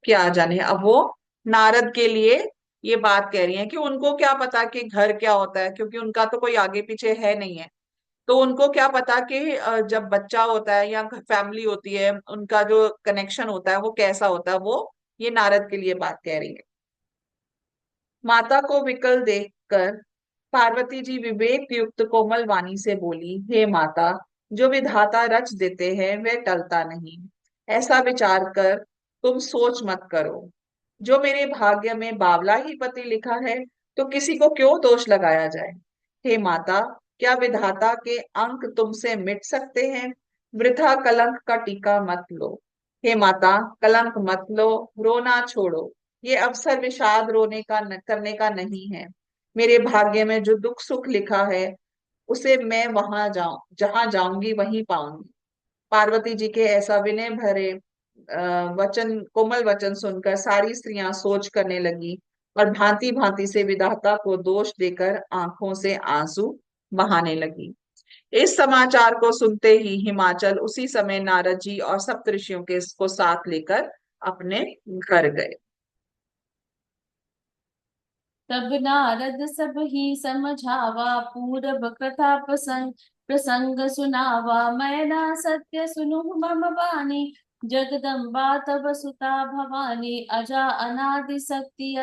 क्या जाने, अब वो नारद के लिए ये बात कह रही हैं कि उनको क्या पता कि घर क्या होता है, क्योंकि उनका तो कोई आगे पीछे है नहीं है। तो उनको क्या पता कि जब बच्चा होता है या फैमिली होती है, उनका जो कनेक्शन होता है वो कैसा होता है। वो ये नारद के लिए बात कह रही है। माता को विकल देखकर पार्वती जी विवेक युक्त कोमल वाणी से बोली, हे माता, जो विधाता रच देते हैं वह टलता नहीं। ऐसा विचार कर तुम सोच मत करो। जो मेरे भाग्य में बावला ही पति लिखा है, तो किसी को क्यों दोष लगाया जाए। हे माता, क्या विधाता के अंक तुमसे मिट सकते हैं। वृथा कलंक का टीका मत लो। हे माता, कलंक मत लो, रोना छोड़ो। ये अवसर विषाद रोने का करने का नहीं है। मेरे भाग्य में जो दुख सुख लिखा है, उसे मैं वहां जहां जाऊंगी वहीं पाऊंगी। पार्वती जी के ऐसा विनय भरे कोमल वचन सुनकर सारी स्त्रियां सोच करने लगी और भांति भांति से विधाता को दोष देकर आंखों से आंसू बहाने लगी। इस समाचार को सुनते ही हिमाचल उसी समय नारद जी और सप्तऋषियों के को साथ लेकर अपने घर गए। तब नारद सब ही समझावा, पूरब कथा प्रसंग प्रसंग सुनावा। मैं ना सत्य सुनु मम बानी, जगदम्बा तब सुता भवानी। अजा अनादि शक्ति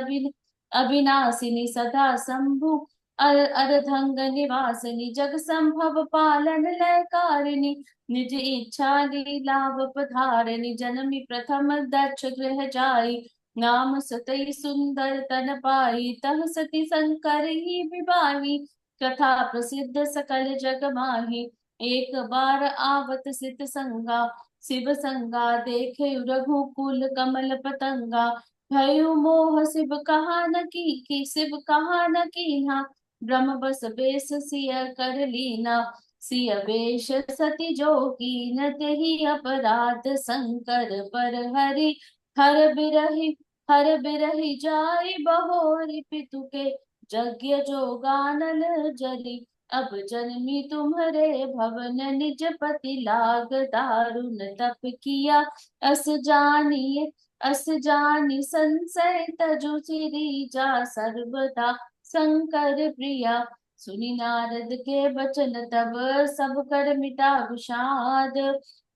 अविनाशिनी, सदा शंभु अर्धंग निवासिनी। जग संभव पालन लयकारिणी, निज इच्छा लीलाव पधारिणी। जन्मी प्रथम दक्ष गृह जाई, नाम सतई सुंदर तन पाई। तह सती शंकर ही विवाही, कथा प्रसिद्ध सकल जग माही। एक बार आवत सित संगा, शिव संगा देखे रघुकुल कमल पतंगा। भयउ मोह शिव कहा न की शिव कहा न कीन्हा, ब्रह्म बस बेस सिय कर लीना। सिय बेश सती जोगी, न तेहि अपराध शंकर पर हरि। हर बिरहि हर बिरहि जाई बहोरी, पितु के यज्ञ जोगानल जली। अब जन्मी तुम्हरे भवन, निज पति लाग दारुण तप किया। अस जानिए अस जानी संशय तजु सिरी जा, सर्वदा शंकर प्रिया। सुनि नारद के बचन तब, सब कर मिटा विषाद।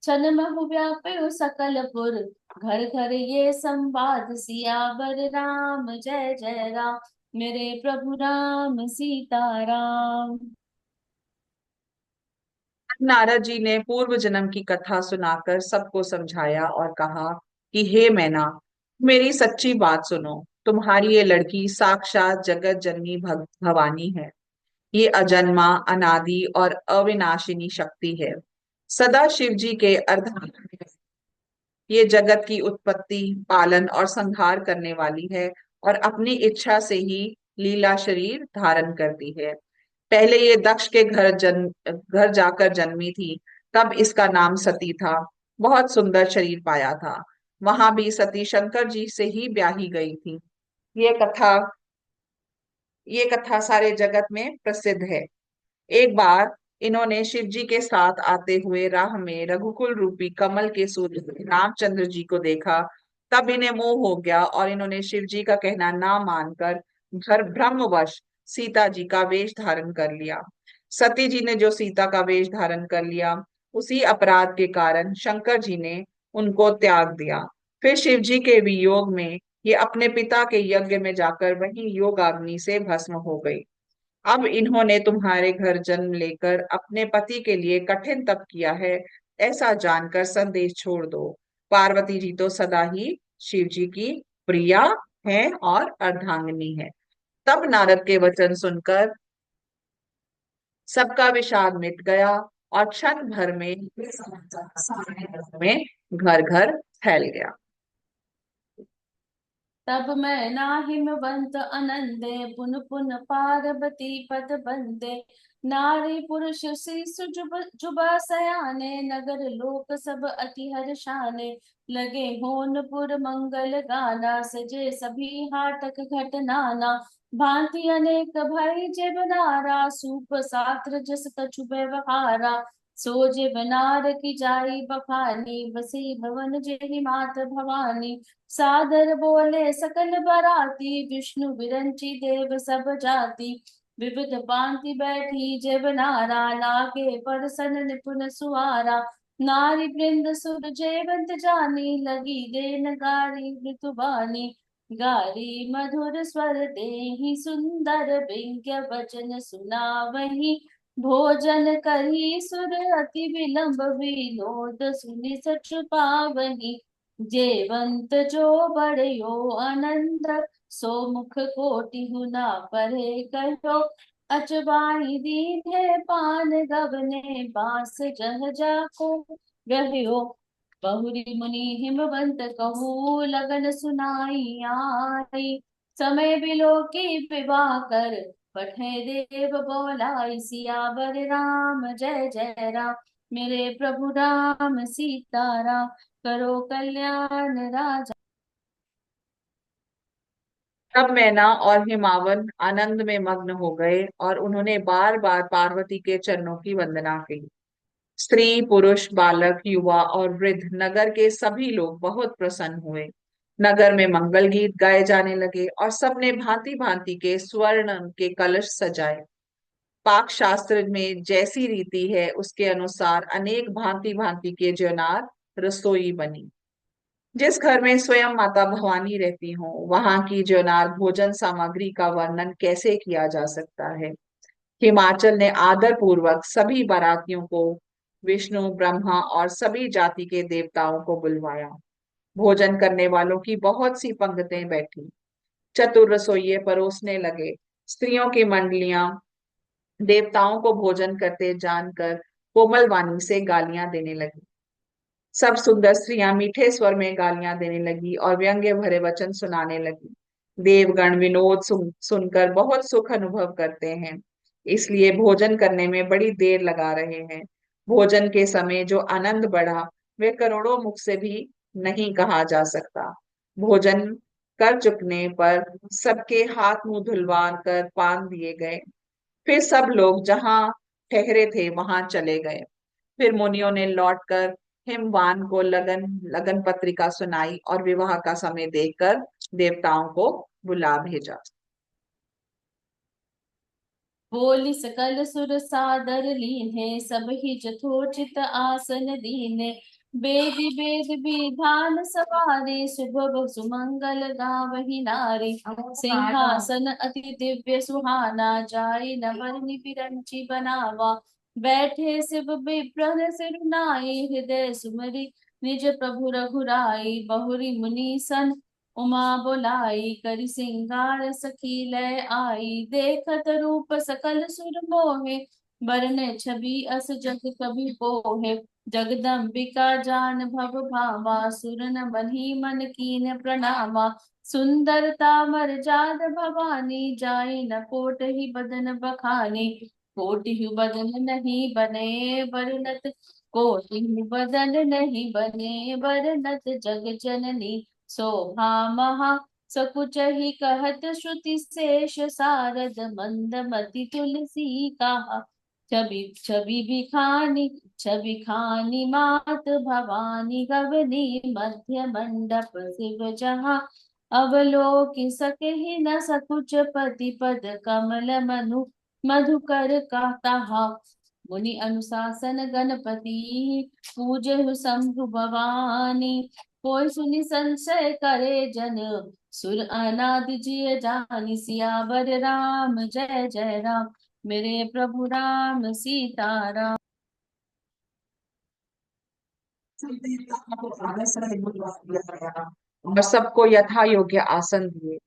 छन महु व्यापी सकल पुर, घर घर ये संवाद। सियावर राम जय जय राम, मेरे प्रभु राम सीताराम। नारद जी ने पूर्व जन्म की कथा सुनाकर सबको समझाया और कहा कि हे मैना, मेरी सच्ची बात सुनो। तुम्हारी ये लड़की साक्षात जगत जननी भवानी है। ये अजन्मा, अनादि और अविनाशिनी शक्ति है। सदा शिव जी के अर्धांगिनी है। ये जगत की उत्पत्ति, पालन और संहार करने वाली है और अपनी इच्छा से ही लीला शरीर धारण करती है। पहले ये दक्ष के घर जाकर जन्मी थी, तब इसका नाम सती था। बहुत सुंदर शरीर पाया था। वहां भी सती शंकर जी से ही ब्याही गई थी। ये कथा ये कथा सारे जगत में प्रसिद्ध है। एक बार इन्होंने शिव जी के साथ आते हुए राह में रघुकुल रूपी कमल के सूर्य रामचंद्र जी को देखा। तब इन्हें मोह हो गया और इन्होंने शिव जी का कहना ना मानकर भ्रमवश सीता जी का वेश धारण कर लिया। सती जी ने जो सीता का वेश धारण कर लिया, उसी अपराध के कारण शंकर जी ने उनको त्याग दिया। फिर शिव जी के वियोग में ये अपने पिता के यज्ञ में जाकर वहीं योगाग्नि से भस्म हो गई। अब इन्होंने तुम्हारे घर जन्म लेकर अपने पति के लिए कठिन तप किया है, ऐसा जानकर संदेश छोड़ दो। पार्वती जी तो सदा ही शिव जी की प्रिया है और अर्धांगिनी है। तब नारद के वचन सुनकर सबका विषाद मिट गया और क्षण भर में ये समाचार सारे घर में घर घर फैल गया। तब मैं ना हिमवंत अनंदे, पुन पुन पार्वती पद बंदे। नारी पुरुष शिशु जुबा सयाने, नगर लोक सब अति हर्षाने। लगे होनपुर मंगल गाना, सजे सभी हाटक घट नाना। भांति अनेक भई जेब नारा, सूप सात्र जस कछु व्यवहारा। सोजे बनार की जाई बखानी, बसी भवन जेहि मात भवानी। सादर बोले सकल बराती, विष्णु विरंची देव सब जाति। विविध पांति बैठी जेब नारा, लागे परसन निपुण सुआरा। नारी वृंद सुर जेवंत जानी, लगी देन गारी मृतुबानी। गारी मधुर स्वर देहि सुंदर, विज्ञ वचन सुनावही। भोजन करी सुर अति विलंब, विनोद सुनि सच पावही। जेवंत जो बड़यो आनंद, सो मुख कोटि गुना परे कहो। अचवाई दीधे पान गवने, बास जह जाको रह्यो। बहुरी मुनि हिमवंत कहू, लगन सुनाई आई। समय बिलो की विवाह कर, पठे देव बोलाई। सियावर राम जय जय राम, मेरे प्रभु राम सीताराम। करो कल्याण राजा। तब मैना और हिमावन आनंद में मग्न हो गए और उन्होंने बार बार पार्वती के चरणों की वंदना की। स्त्री पुरुष बालक युवा और वृद्ध नगर के सभी लोग बहुत प्रसन्न हुए। नगर में मंगल गीत गाए जाने लगे और सबने भांति भांति के स्वर्ण के कलश सजाए। पाक शास्त्र में जैसी रीति है उसके अनुसार अनेक भांति भांति के जयनार रसोई बनी। जिस घर में स्वयं माता भवानी रहती हो वहां की जयनार भोजन सामग्री का वर्णन कैसे किया जा सकता है। हिमाचल ने आदर पूर्वक सभी बारातियों को विष्णु ब्रह्मा और सभी जाति के देवताओं को बुलवाया। भोजन करने वालों की बहुत सी पंक्तियां बैठी। चतुर रसोइये परोसने लगे। स्त्रियों की मंडलियां देवताओं को भोजन करते जानकर कोमल वाणी से गालियां देने लगी। सब सुंदर स्त्रियां मीठे स्वर में गालियां देने लगी और व्यंग्य भरे वचन सुनाने लगी। देवगण विनोद सुनकर बहुत सुख अनुभव करते हैं, इसलिए भोजन करने में बड़ी देर लगा रहे हैं। भोजन के समय जो आनंद बढ़ा वे करोड़ों मुख से भी नहीं कहा जा सकता। भोजन कर चुकने पर सबके हाथ मुंह धुलवा कर पान दिए गए। फिर सब लोग जहां ठहरे थे वहां चले गए। फिर मुनियों ने लौटकर हिमवान को लगन लगन पत्रिका सुनाई और विवाह का समय देखकर देवताओं को बुला भेजा। बोली सकल सुर सादर लीन्हे, सब ही यथोचित आसन दीने। वेद वेद विधान सवारे, शुभ सुमंगल गावहि नारी। सिंहासन अति दिव्य सुहाना, जाय न बरनि बिरंची बनावा। बैठे शिव विप्रन सिरुनाई, हृदय सुमरि निज प्रभु रघुराई। बहुरी मुनीसन उमा बोलाई, करि सिंगार सखी लय आई। देखत रूप सकल सुर मोहे, बरन छवि अस जग कवि कोहे। जगदम्बिका जान भव भावा, सुर न बन्ही मन कीन प्रणामा। सुंदरता मर्जाद भवानी, जाय न कोट ही बदन बखानी। कोटि बदन नहीं बने बरनत, कोटि बदन नहीं बने बरनत। जग जननी शोभा महा, सकुच ही कहत श्रुति शेष सारद। मंद मति तुलसी कहा, छवि छवि बिखानी। छवि खानी मात भवानी, गगनी मध्य मंडप शिव जहाँ। अवलोकि सके ही न सकुच पति पद, कमल मनु मधुकर का तहा। मुनि अनुशासन गणपति, पूजहु शंभु भवानी। कोई सुनि संशय करे जन, सुर अनादि जिय जानि। सियावर राम जय जय राम, मेरे प्रभु राम सीताराम। और सबको यथा योग्य आसन दिए।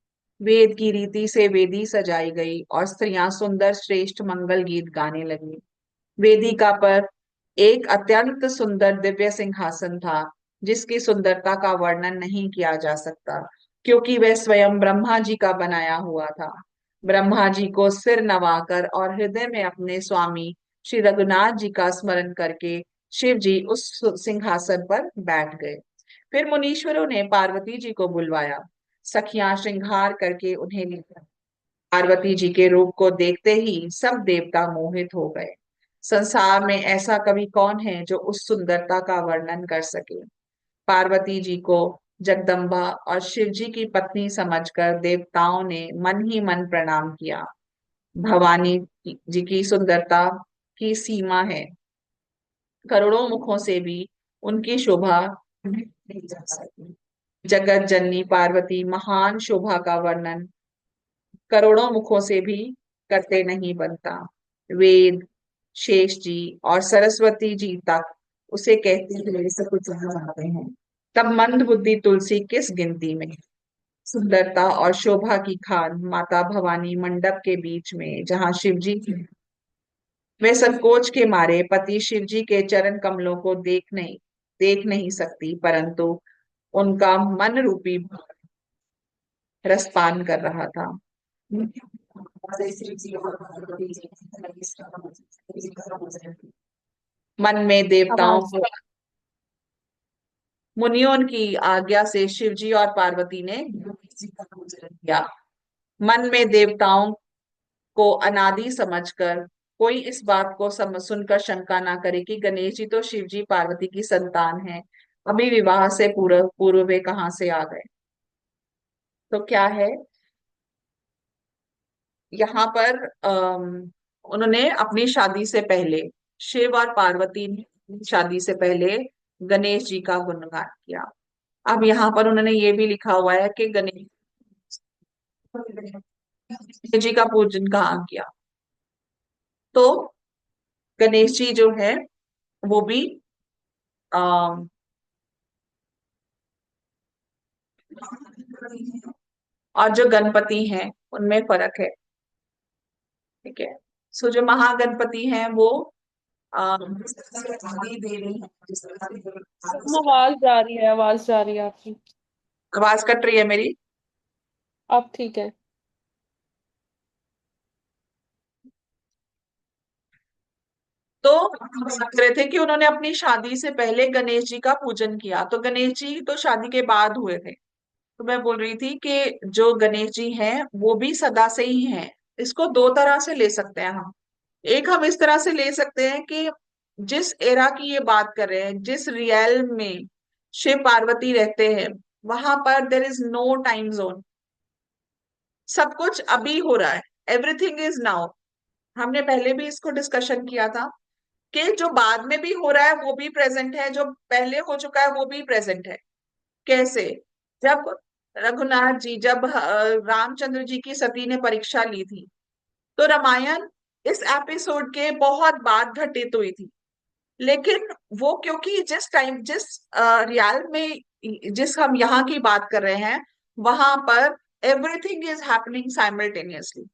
वेद की रीति से वेदी सजाई गई और स्त्रियां सुंदर श्रेष्ठ मंगल गीत गाने लगी। वेदिका पर एक अत्यंत सुंदर दिव्य सिंहासन था, जिसकी सुंदरता का वर्णन नहीं किया जा सकता, क्योंकि वह स्वयं ब्रह्मा जी का बनाया हुआ था। ब्रह्मा जी को सिर नवाकर और हृदय में अपने स्वामी श्री रघुनाथ जी का स्मरण करके शिव जी उस सिंहासन पर बैठ गए। फिर मुनीश्वरों ने पार्वती जी को बुलवाया। सखियां श्रृंगार करके उन्हें ले गईं। पार्वती जी के रूप को देखते ही सब देवता मोहित हो गए। संसार में ऐसा कवि कौन है जो उस सुंदरता का वर्णन कर सके। पार्वती जी को जगदम्बा और शिव जी की पत्नी समझकर देवताओं ने मन ही मन प्रणाम किया। भवानी जी की सुंदरता की सीमा है, करोड़ों मुखों से भी उनकी शोभा नहीं जा सकती। जगत जननी पार्वती महान शोभा का वर्णन करोड़ों मुखों से भी करते नहीं बनता। वेद शेष जी और सरस्वती जी तक उसे कहते हुए सब कुछ जाते हैं, तब मंद बुद्धि तुलसी किस गिनती में। सुंदरता और शोभा की खान माता भवानी मंडप के बीच में जहाँ शिव जी थे, वे संकोच के मारे पति शिव जी के चरण कमलों को देख नहीं सकती, परंतु उनका मन रूपी रसपान कर रहा था। मन में देवताओं आवाज को मुनियों की आज्ञा से शिवजी और पार्वती ने किया। मन में देवताओं को अनादि समझकर कोई इस बात को सुनकर शंका ना करे कि गणेश जी तो शिव जी पार्वती की संतान है, अभी विवाह से पूर्व पूर्व वे कहाँ से आ गए। तो क्या है यहाँ पर, उन्होंने अपनी शादी से पहले, शिव और पार्वती ने अपनी शादी से पहले गणेश जी का गुणगान किया। अब यहाँ पर उन्होंने ये भी लिखा हुआ है कि गणेश जी का पूजन कहाँ किया। तो गणेश जी जो है वो भी अम, और जो गणपति हैं उनमें फर्क है। ठीक है। सो जो महागणपति हैं वो आदि देवी है। आवाज जा रही है, आवाज जा रही है आपकी। आवाज कट रही है मेरी? अब ठीक है। तो हम बात कर रहे थे कि उन्होंने अपनी शादी से पहले गणेश जी का पूजन किया, तो गणेश जी तो शादी के बाद हुए थे। तो मैं बोल रही थी कि जो गणेश जी हैं वो भी सदा से ही हैं। इसको दो तरह से ले सकते हैं हम। एक हम इस तरह से ले सकते हैं कि जिस एरा की ये बात कर रहे हैं, जिस रियल में शिव पार्वती रहते हैं, वहां पर there is no time zone. सब कुछ अभी हो रहा है, एवरीथिंग इज नाउ। हमने पहले भी इसको डिस्कशन किया था कि जो बाद में भी हो रहा है वो भी प्रेजेंट है, जो पहले हो चुका है वो भी प्रेजेंट है। कैसे? जब रघुनाथ जी, जब रामचंद्र जी की सती ने परीक्षा ली थी, तो रामायण इस एपिसोड के बहुत बाद घटित हुई थी। लेकिन वो क्योंकि जिस टाइम, जिस रियल में, जिस हम यहाँ की बात कर रहे हैं, वहां पर एवरीथिंग इज हैपनिंग साइमल्टेनियसली।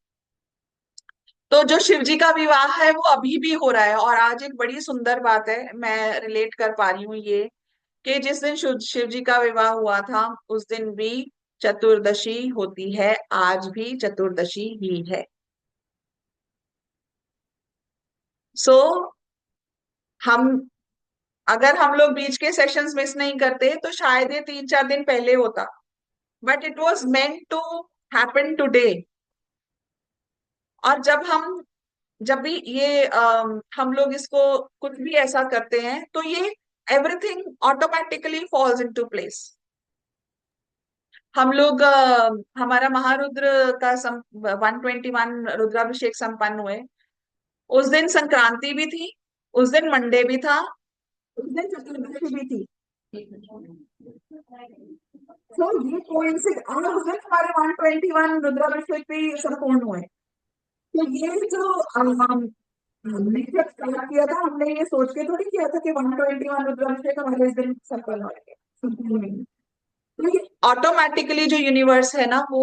तो जो शिव जी का विवाह है वो अभी भी हो रहा है। और आज एक बड़ी सुंदर बात है, मैं रिलेट कर पा रही हूँ ये, कि जिस दिन शिव जी का विवाह हुआ था उस दिन भी चतुर्दशी होती है, आज भी चतुर्दशी ही है। सो हम, अगर हम लोग बीच के सेशंस मिस नहीं करते तो शायद ये 3-4 दिन पहले होता, but it was meant to happen today. और जब भी ये हम लोग इसको कुछ भी ऐसा करते हैं तो ये everything automatically falls into place. हम लोग हमारा महारुद्र का 121 रुद्राभिषेक संपन्न हुए, उस दिन संक्रांति भी थी, उस दिन मंडे भी था, उस दिन चतुर्दशी भी थी। तो ये कोइंसिड, और उस दिन हमारे 121 रुद्राभिषेक भी संपूर्ण हुए। तो ये जो हमने जब स्टार्ट किया था, हमने ये सोच के थोड़ी किया था कि 121 रुद्राभिषेक हमारे इस दिन संपन्न होंगे। तो ये ऑटोमेटिकली जो यूनिवर्स है ना वो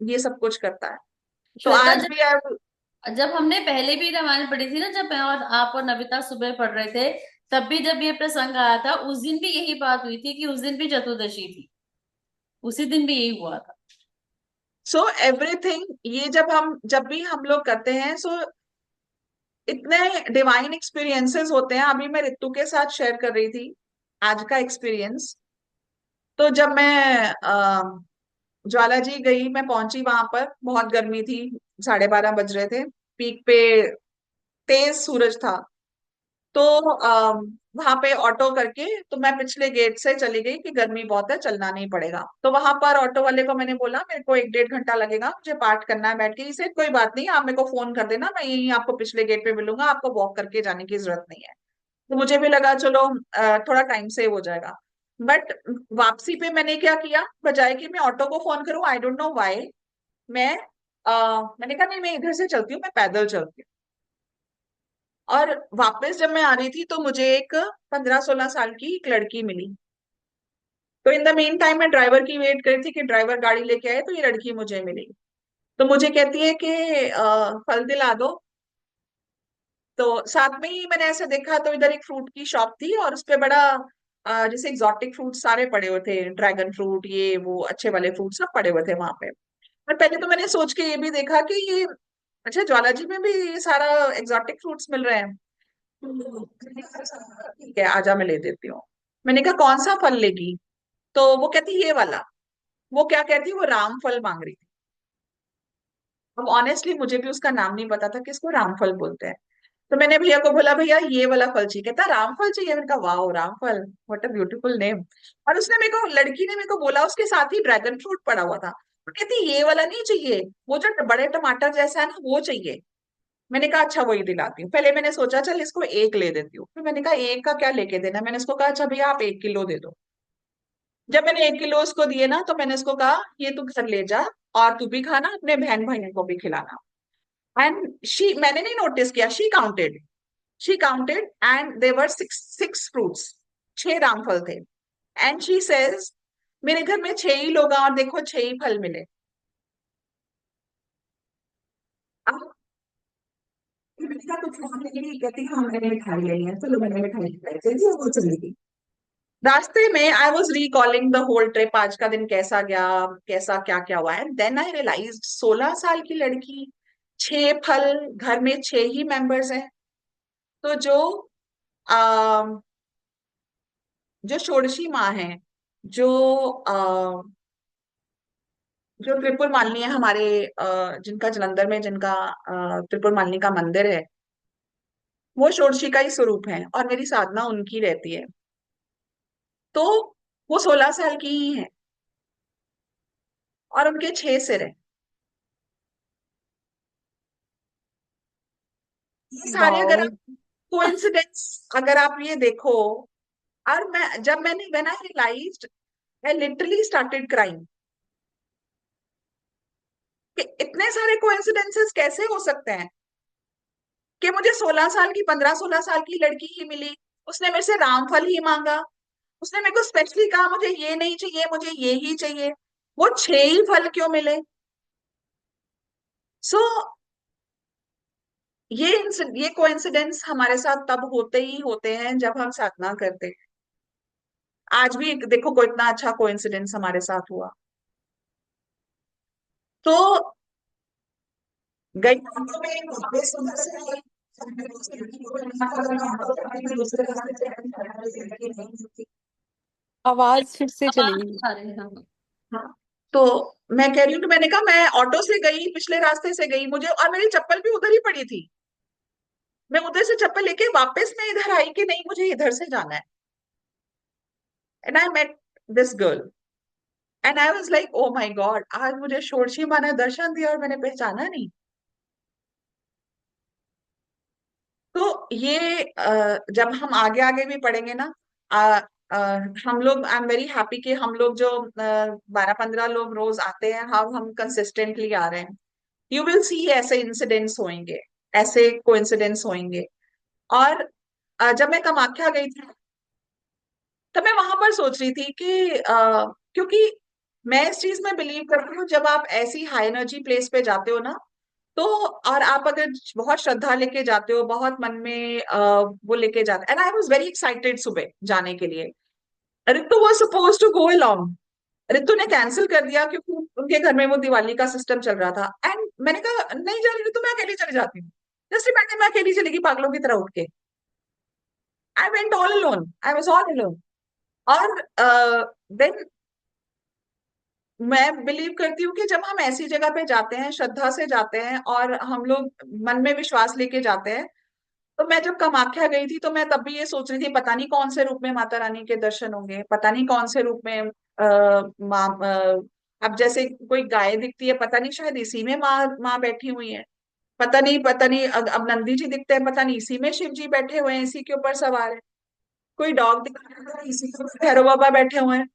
ये सब कुछ करता है। तो श्वेता, आज भी अब जब हमने पहले भी रामायण पढ़ी थी ना, जब मैं और आप और नविता सुबह पढ़ रहे थे, तब भी जब ये प्रसंग आया था उस दिन भी यही बात हुई थी कि उस दिन भी चतुर्दशी थी, उसी दिन भी यही हुआ था। सो एवरीथिंग, ये जब भी हम लोग करते हैं, सो इतने डिवाइन एक्सपीरियंसेस होते हैं। अभी मैं रितु के साथ शेयर कर रही थी आज का एक्सपीरियंस। तो जब मैं ज्वाला जी गई, मैं पहुंची वहां पर, बहुत गर्मी थी, 12:30 बज रहे थे, पीक पे तेज सूरज था। तो वहां पे ऑटो करके तो मैं पिछले गेट से चली गई कि गर्मी बहुत है, चलना नहीं पड़ेगा। तो वहां पर ऑटो वाले को मैंने बोला मेरे को 1-1.5 घंटा लगेगा, मुझे पाठ करना है बैठ के। इसे कोई बात नहीं, आप मेरे को फोन कर देना, मैं यही आपको पिछले गेट पे मिलूंगा, आपको वॉक करके जाने की जरूरत नहीं है। तो मुझे भी लगा चलो थोड़ा टाइम सेव हो जाएगा। बट वापसी पे मैंने क्या किया, बजाय कि मैं ऑटो को फोन करूं, आई डोंट नो व्हाई, मैं मैंने कहा नहीं, मैं इधर से चलती हूँ, मैं पैदल चलती हूँ। और वापस जब मैं आ रही थी तो मुझे एक 15-16 साल की एक लड़की मिली। तो इन द मेन टाइम मैं ड्राइवर की वेट कर रही थी कि ड्राइवर गाड़ी लेके आए, तो ये लड़की मुझे मिली। तो मुझे कहती है कि फल दिला दो। तो साथ में ही मैंने ऐसे देखा तो इधर एक फ्रूट की शॉप थी और उसपे बड़ा जैसे एग्जॉटिक फ्रूट सारे पड़े हुए थे, ड्रैगन फ्रूट, ये वो अच्छे वाले फ्रूट सब पड़े हुए थे वहां पे। और पहले तो मैंने सोच के ये भी देखा कि ये, अच्छा ज्वाला जी में भी ये सारा एग्जॉटिक फ्रूट्स मिल रहे हैं। ठीक है, आजा मैं ले देती हूँ। मैंने कहा कौन सा फल लेगी? तो वो कहती ये वाला। वो क्या कहती, वो राम फल मांग रही थी। अब ऑनेस्टली मुझे भी उसका नाम नहीं पता था कि इसको रामफल बोलते हैं। तो मैंने भैया को बोला भैया ये वाला फल चाहिए, कहता रामफल चाहिए। मैंने कहा वाह रामफल, व्हाट अ ब्यूटीफुल नेम। और उसने मेरे को, लड़की ने मेरे को बोला उसके साथ ही ड्रैगन फ्रूट पड़ा हुआ था, तो कहती ये वाला नहीं चाहिए, वो जो बड़े टमाटर जैसा है ना वो चाहिए। मैंने कहा अच्छा वही दिलाती हूँ। पहले मैंने सोचा चल इसको एक ले देती हूँ, फिर मैंने कहा एक का क्या लेके देना। मैंने उसको कहा अच्छा भैया आप 1 किलो दे दो। जब मैंने 1 किलो उसको दिए ना, तो मैंने उसको कहा ये तू घर ले जा और तू भी खाना, अपने बहन भाइयों को भी खिलाना। एंड शी, मैंने नहीं नोटिस किया, she counted and there were six fruits, 6 रामफल थे। एंड शी सेज मेरे घर में 6 ही लोग हैं और देखो 6 ही फल मिले। अब मैंने कहा कुछ खाने के लिए, कहती हाँ मैंने मिठाई लेनी है, चलो मैंने मिठाई खिलाई थी वो चली गई। रास्ते में I was recalling the whole trip, आज का दिन कैसा गया, कैसा क्या क्या हुआ। एंड देन आई रियलाइज 16 साल की लड़की, 6 फल, घर में 6 ही मेंबर्स हैं। तो जो षोडशी माँ है, जो जो त्रिपुर मालिनी है हमारे, जिनका जलंधर में जिनका त्रिपुर मालिनी का मंदिर है, वो षोडशी का ही स्वरूप है और मेरी साधना उनकी रहती है। तो वो 16 साल की ही है और उनके 6 सिर है। ये सारे अगर वाओ। आप कोइंसिडेंस अगर आप ये देखो, और मैं जब मैंने when I realised, I literally started crying कि इतने सारे कोइंसिडेंसेस कैसे हो सकते हैं कि मुझे 16 साल की, 15-16 साल की लड़की ही मिली, उसने मेरे से रामफल ही मांगा, उसने मेरे को स्पेशली कहा मुझे ये नहीं चाहिए मुझे ये ही चाहिए, वो 6 ही फल क्यों मिले। सो ये कोइंसिडेंस हमारे साथ तब होते ही होते हैं जब हम साधना करते हैं। आज भी देखो कोई इतना अच्छा कोइंसिडेंस हमारे साथ हुआ। तो गई ऑटो में वापस उधर से आई, दूसरे रास्ते से लड़की नहीं मिलती। आवाज फिर से अब चली आप गई। आ रहे हैं हम। हाँ, तो मैं कह रही हूँ कि मैंने कहा मैं ऑटो से गई, पिछले रास्ते से गई, मुझे और मेरी चप्पल भी उधर ही पड़ी थी, मैं उधर से चप्पल लेके वापस मैं इधर आई कि नहीं मुझे इधर से जाना है। And I met this girl and I was like oh my God, आज मुझे षोडशी माँ ने दर्शन दिया और मैंने पहचाना नहीं। तो ये जब हम आगे आगे भी पढ़ेंगे ना, अ, अ, हम लोग, आई एम वेरी हैप्पी कि हम लोग जो 12-15 लोग रोज आते हैं, हम कंसिस्टेंटली आ रहे हैं। यू विल सी ऐसे इंसिडेंट्स होंगे, ऐसे कोइंसिडेंट्स होंगे। और जब मैं कामाख्या गई थी, तब मैं वहां पर सोच रही थी कि क्योंकि मैं इस चीज में बिलीव करती हूँ, जब आप ऐसी हाई एनर्जी प्लेस पे जाते हो ना, तो और आप अगर बहुत श्रद्धा लेके जाते हो, बहुत मन में वो लेके जाते, and I was very excited सुबह जाने के लिए। Ritu was suppose to go along, Ritu ने कैंसिल कर दिया क्योंकि उनके घर में वो दिवाली का सिस्टम चल रहा था। एंड मैंने कहा नहीं जा रही रितु, मैं अकेली चली जाती हूँ। जस्ट इमेजिन मैं अकेली चलेगी पागलों की तरह उठ के। I went all alone, I was all alone. और देन मैं बिलीव करती हूँ कि जब हम ऐसी जगह पे जाते हैं, श्रद्धा से जाते हैं और हम लोग मन में विश्वास लेके जाते हैं। तो मैं जब कामाख्या गई थी तो मैं तब भी ये सोच रही थी पता नहीं कौन से रूप में माता रानी के दर्शन होंगे, पता नहीं कौन से रूप में माँ, अब जैसे कोई गाय दिखती है, पता नहीं शायद इसी में माँ माँ बैठी हुई है, पता नहीं अब नंदी जी दिखते हैं, पता नहीं इसी में शिव जी बैठे हुए हैं, इसी के ऊपर सवार है। कोई डॉग दिखता है, पता नहीं इसी के ऊपर भैरव बाबा बैठे हुए हैं।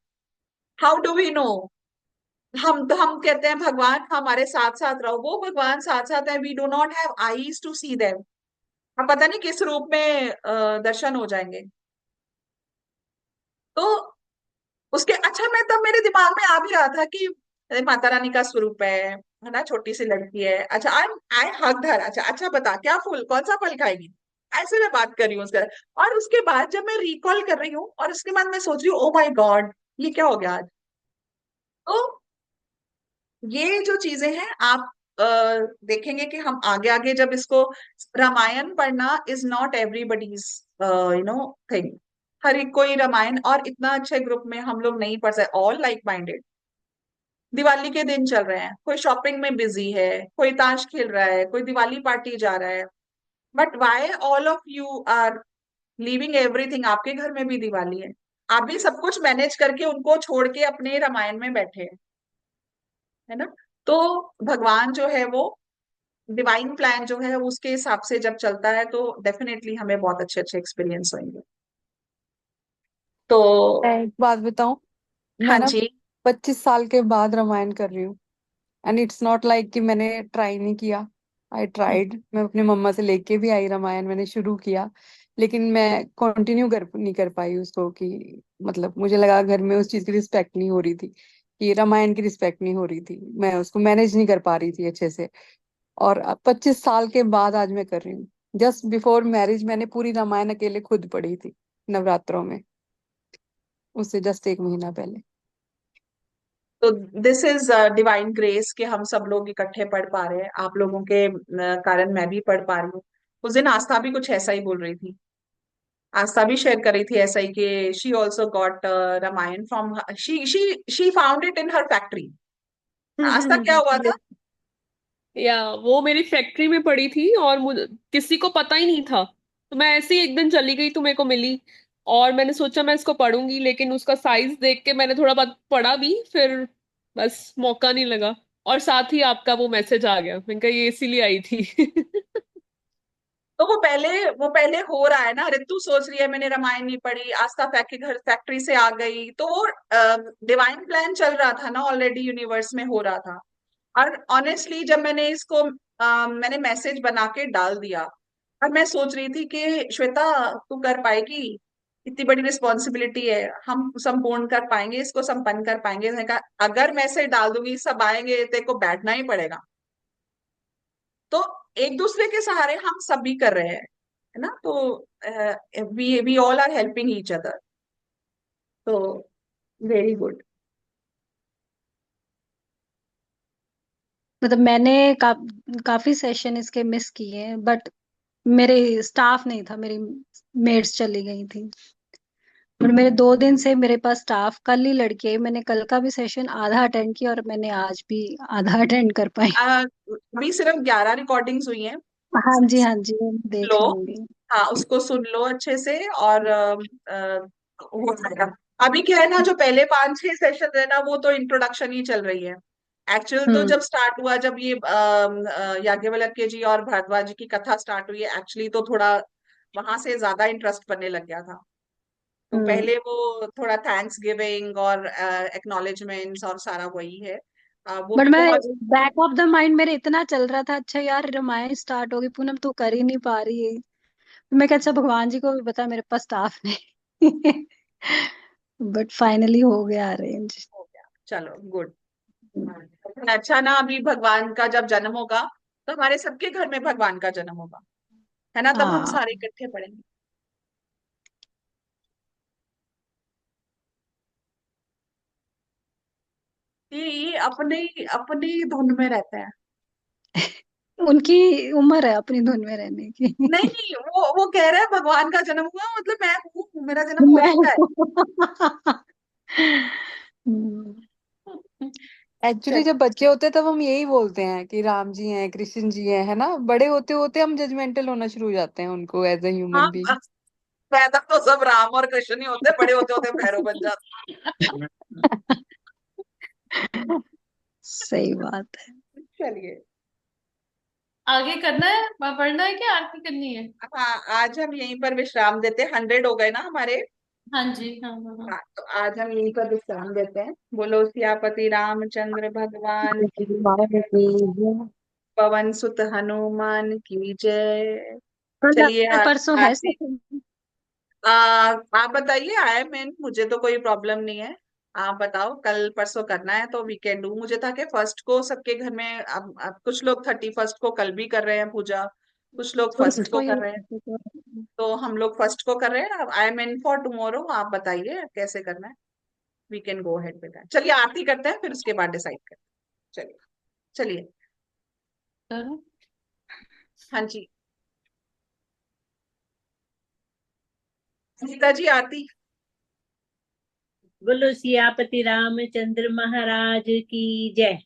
How do we know. हम कहते हैं भगवान हमारे साथ साथ रहो, वो भगवान साथ साथ है, we do not have eyes to see them. अब पता नहीं किस रूप में दर्शन हो जाएंगे। तो उसके, अच्छा मैं तब मेरे दिमाग में आ भी रहा था कि अरे माता रानी का स्वरूप है ना, छोटी सी लड़की है, अच्छा आई हक हर, अच्छा अच्छा बता क्या फूल, कौन सा फल खाएगी, ऐसे मैं बात कर रही हूँ उसका। और उसके बाद जब मैं रिकॉल कर रही हूँ और उसके बाद मैं सोच रही हूँ ओ माय गॉड ये क्या हो गया आज। तो ये जो चीजें हैं आप अ, देखेंगे कि हम आगे आगे जब इसको, रामायण पढ़ना इज नॉट एवरीबडीज थिंग। हर एक कोई रामायण, और इतना अच्छे ग्रुप में हम लोग नहीं पढ़ सकते, ऑल लाइक माइंडेड। दिवाली के दिन चल रहे हैं, कोई शॉपिंग में बिजी है, कोई ताश खेल रहा है, कोई दिवाली पार्टी जा रहा है, but why all of you are leaving everything? आपके घर में भी दिवाली है, आप भी सब कुछ मैनेज करके उनको छोड़ के अपने रामायण में बैठे हैं, है ना? तो भगवान जो है वो डिवाइन प्लान जो है उसके हिसाब से जब चलता है तो डेफिनेटली हमें बहुत अच्छे अच्छे एक्सपीरियंस होंगे। तो मैं एक बात बताऊं, मैं हाँ ना जी। 25 साल के बाद रामायण कर रही हूँ। एंड इट्स नॉट लाइक कि मैंने ट्राई नहीं किया। आई ट्राइड, मैं अपनी मम्मा से लेके भी आई रामायण, मैंने शुरू किया, लेकिन मैं कंटिन्यू नहीं कर पाई उसको। कि मतलब मुझे लगा घर में उस चीज की रिस्पेक्ट नहीं हो रही थी, कि रामायण की रिस्पेक्ट नहीं हो रही थी, मैं उसको मैनेज नहीं कर पा रही थी अच्छे से। और अब 25 साल के बाद आज मैं कर रही हूँ। जस्ट बिफोर मैरिज मैंने पूरी रामायण अकेले खुद पढ़ी थी, नवरात्रों में, उससे जस्ट एक महीना पहले। तो दिस इज डिवाइन ग्रेस कि हम सब लोग इकट्ठे पढ़ पा रहे हैं, आप लोगों के कारण मैं भी पढ़ पा रही हूँ। उस दिन आस्था भी कुछ ऐसा ही बोल रही थी, आस्था भी शेयर कर रही थी ऐसा ही कि she also got Ramayana from, she found it in her factory. Aastha क्या हुआ था? या वो मेरी फैक्ट्री में पड़ी थी और मुझे किसी को पता ही नहीं था। तो मैं ऐसे ही एक दिन चली गई तो मेरे को मिली, और मैंने सोचा मैं इसको पढ़ूंगी, लेकिन उसका साइज देख के मैंने थोड़ा बहुत पढ़ा भी, फिर बस मौका नहीं लगा। और साथ ही आपका वो मैसेज आ गया, मैंने कहा ये इसीलिए आई थी। तो वो पहले हो रहा है ना, ऋतु सोच रही है मैंने रामायण नहीं पढ़ी, आस्था के घर फैक्ट्री से आ गई, तो वो डिवाइन प्लान चल रहा था ना, ऑलरेडी यूनिवर्स में हो रहा था। और ऑनेस्टली जब मैंने इसको मैंने मैसेज बना के डाल दिया, और मैं सोच रही थी कि श्वेता तू कर पाएगी, इतनी बड़ी रिस्पॉन्सिबिलिटी है, हम संपूर्ण कर पाएंगे, इसको संपन्न कर पाएंगे? मैंने कहा अगर मैसेज डाल दूंगी सब आएंगे, तेरे को बैठना ही पड़ेगा। तो एक दूसरे के सहारे हम सब भी कर रहे हैं, है ना? तो we all are helping each other, तो वेरी गुड। मतलब मैंने काफी सेशन इसके मिस किए हैं, बट मेरे स्टाफ नहीं था, मेरी मेड्स चली गई थी। और मेरे 2 दिन से मेरे पास स्टाफ, कल ही लड़की आई, मैंने कल का भी सेशन आधा अटेंड किया और मैंने आज भी आधा अटेंड कर पाई। अभी सिर्फ 11 रिकॉर्डिंग्स हुई हैं, हाँ जी, हाँ जी, मैं लो, देख लूंगी। हाँ उसको सुन लो अच्छे से, और हो जाएगा। अभी क्या है ना, जो पहले 5-6 सेशन है ना वो तो इंट्रोडक्शन ही चल रही है। एक्चुअल तो हम्म। जब स्टार्ट हुआ, जब ये याज्ञवल्क्य जी और भारद्वाज जी की कथा स्टार्ट हुई है, एक्चुअली तो थोड़ा वहां से ज्यादा इंटरेस्ट बनने लग गया था। तो हम्म। पहले वो थोड़ा थैंक्स गिविंग और एक्नॉलेजमेंट्स और सारा वही है, वो बट भी मैं, बहुत। बैक ऑफ द माइंड मेरे इतना चल रहा था, अच्छा यार रामायण स्टार्ट होगी, पूनम तू कर ही नहीं पा रही है। मैं क्या, अच्छा भगवान जी को भी पता है मेरे पास स्टाफ नहीं। बट फाइनली हो गया अरेंज। हो गया, चलो गुड। अच्छा ना, अभी भगवान का जब जन्म होगा तो हमारे सबके घर में भगवान का जन्म होगा, है ना? तब हम हाँ। सारे इकट्ठे पढ़ेंगे। ये अपने अपनी धुन में रहते हैं। उनकी उम्र है अपनी धुन में रहने की। नहीं नहीं, वो कह रहा है भगवान का जन्म हुआ, मतलब मैं हूँ, मेरा जन्म हो मैं चुका है। हम्म। एक्चुअली चल, जब बच्चे होते हैं तब हम यही बोलते हैं कि राम जी हैं, कृष्ण जी हैं, है ना? बड़े होते होते हम जजमेंटल होना शुरू हो जाते हैं उनको एज ए हाँ, ह्यूमन बीइंग। पैदा तो सब राम और कृष्ण ही होते, बड़े होते होते भैरव बन जाते। सही बात है। चलिए, आगे करना है, पढ़ना है क्या आरती करनी है? हाँ आज हम यहीं पर विश्राम देते हैं, 100 हो गए ना हमारे। हाँ जी, हाँ हाँ हाँ। हाँ, तो आज हम यहीं पर विश्राम देते हैं। बोलो सियापति रामचंद्र भगवान की जय, पवन सुत हनुमान की जय। कल चलिए परसों है आरती। सर? आ, आप बताइए, आई मीन मुझे तो कोई प्रॉब्लम नहीं है। आप बताओ कल परसों करना है तो वी कैन डू। मुझे था कि फर्स्ट को सबके घर में, अब कुछ लोग 31st को कल भी कर रहे हैं पूजा, कुछ लोग तो फर्स्ट को इसको कर रहे हैं, तो हम लोग फर्स्ट को कर रहे हैं। आई मीन फॉर टुमारो, आप बताइए कैसे करना है, we can go head with that. चलिए आरती करते हैं, फिर उसके बाद डिसाइड करते हैं। चलिए, चलिए। करो। हाँ जी, सीता जी आरती। बोलो सियापति रामचंद्र महाराज की जय।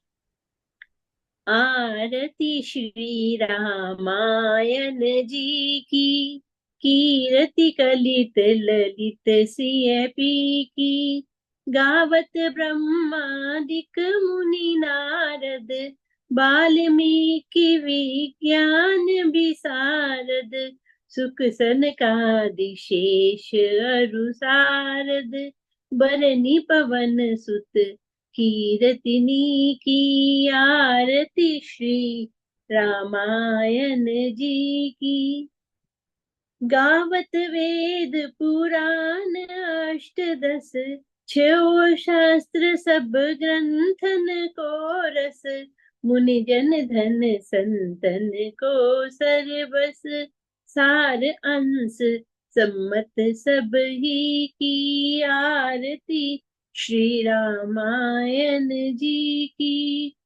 आरती श्री रामायण जी की, कीरति कलित ललित सिय पी की। गावत ब्रह्मादिक मुनि नारद, वाल्मीकि विज्ञान विशारद। सुख सनकादि शेष अरु सारद, बरनी पवन सुत कीरतिनी की। आरती श्री रामायण जी की। गावत वेद पुराण अष्टदश, छो शास्त्र सब ग्रंथन को रस। मुनि जन धन संतन को सरबस, सार अंश सम्मत सब ही की। आरती श्री रामायण जी की।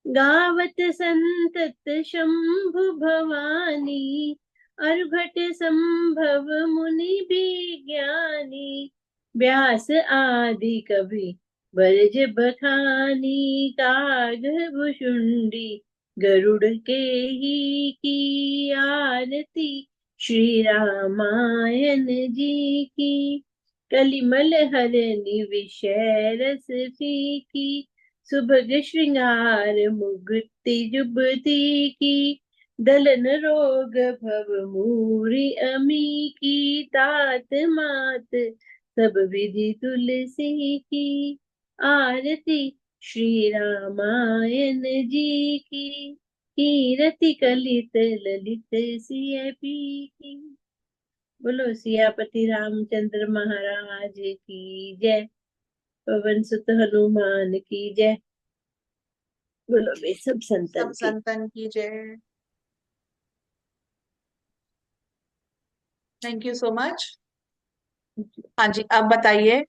गावत संतत शंभु भवानी, अर्भट संभव मुनि विज्ञानी। व्यास आदि कवि बरज बखानी, काग भुषुंडी गरुड़ के ही की। आरती श्री रामायण जी की। कलिमल हरनि विषय रस फीकी, सुभग श्रृंगार मुक्ति जुबती की। दलन रोग भव मूरी अमी की, तात मात सब विधि तुलसी की। आरती श्री रामायण जी की। कीरति कलित ललित सिय पी की। बोलो सियापति रामचंद्र महाराज की जय। पवन सुत हनुमान की जय। बोलो वे सब संतन सब की। संतन की जय। Thank you so much. हाँ जी, अब बताइए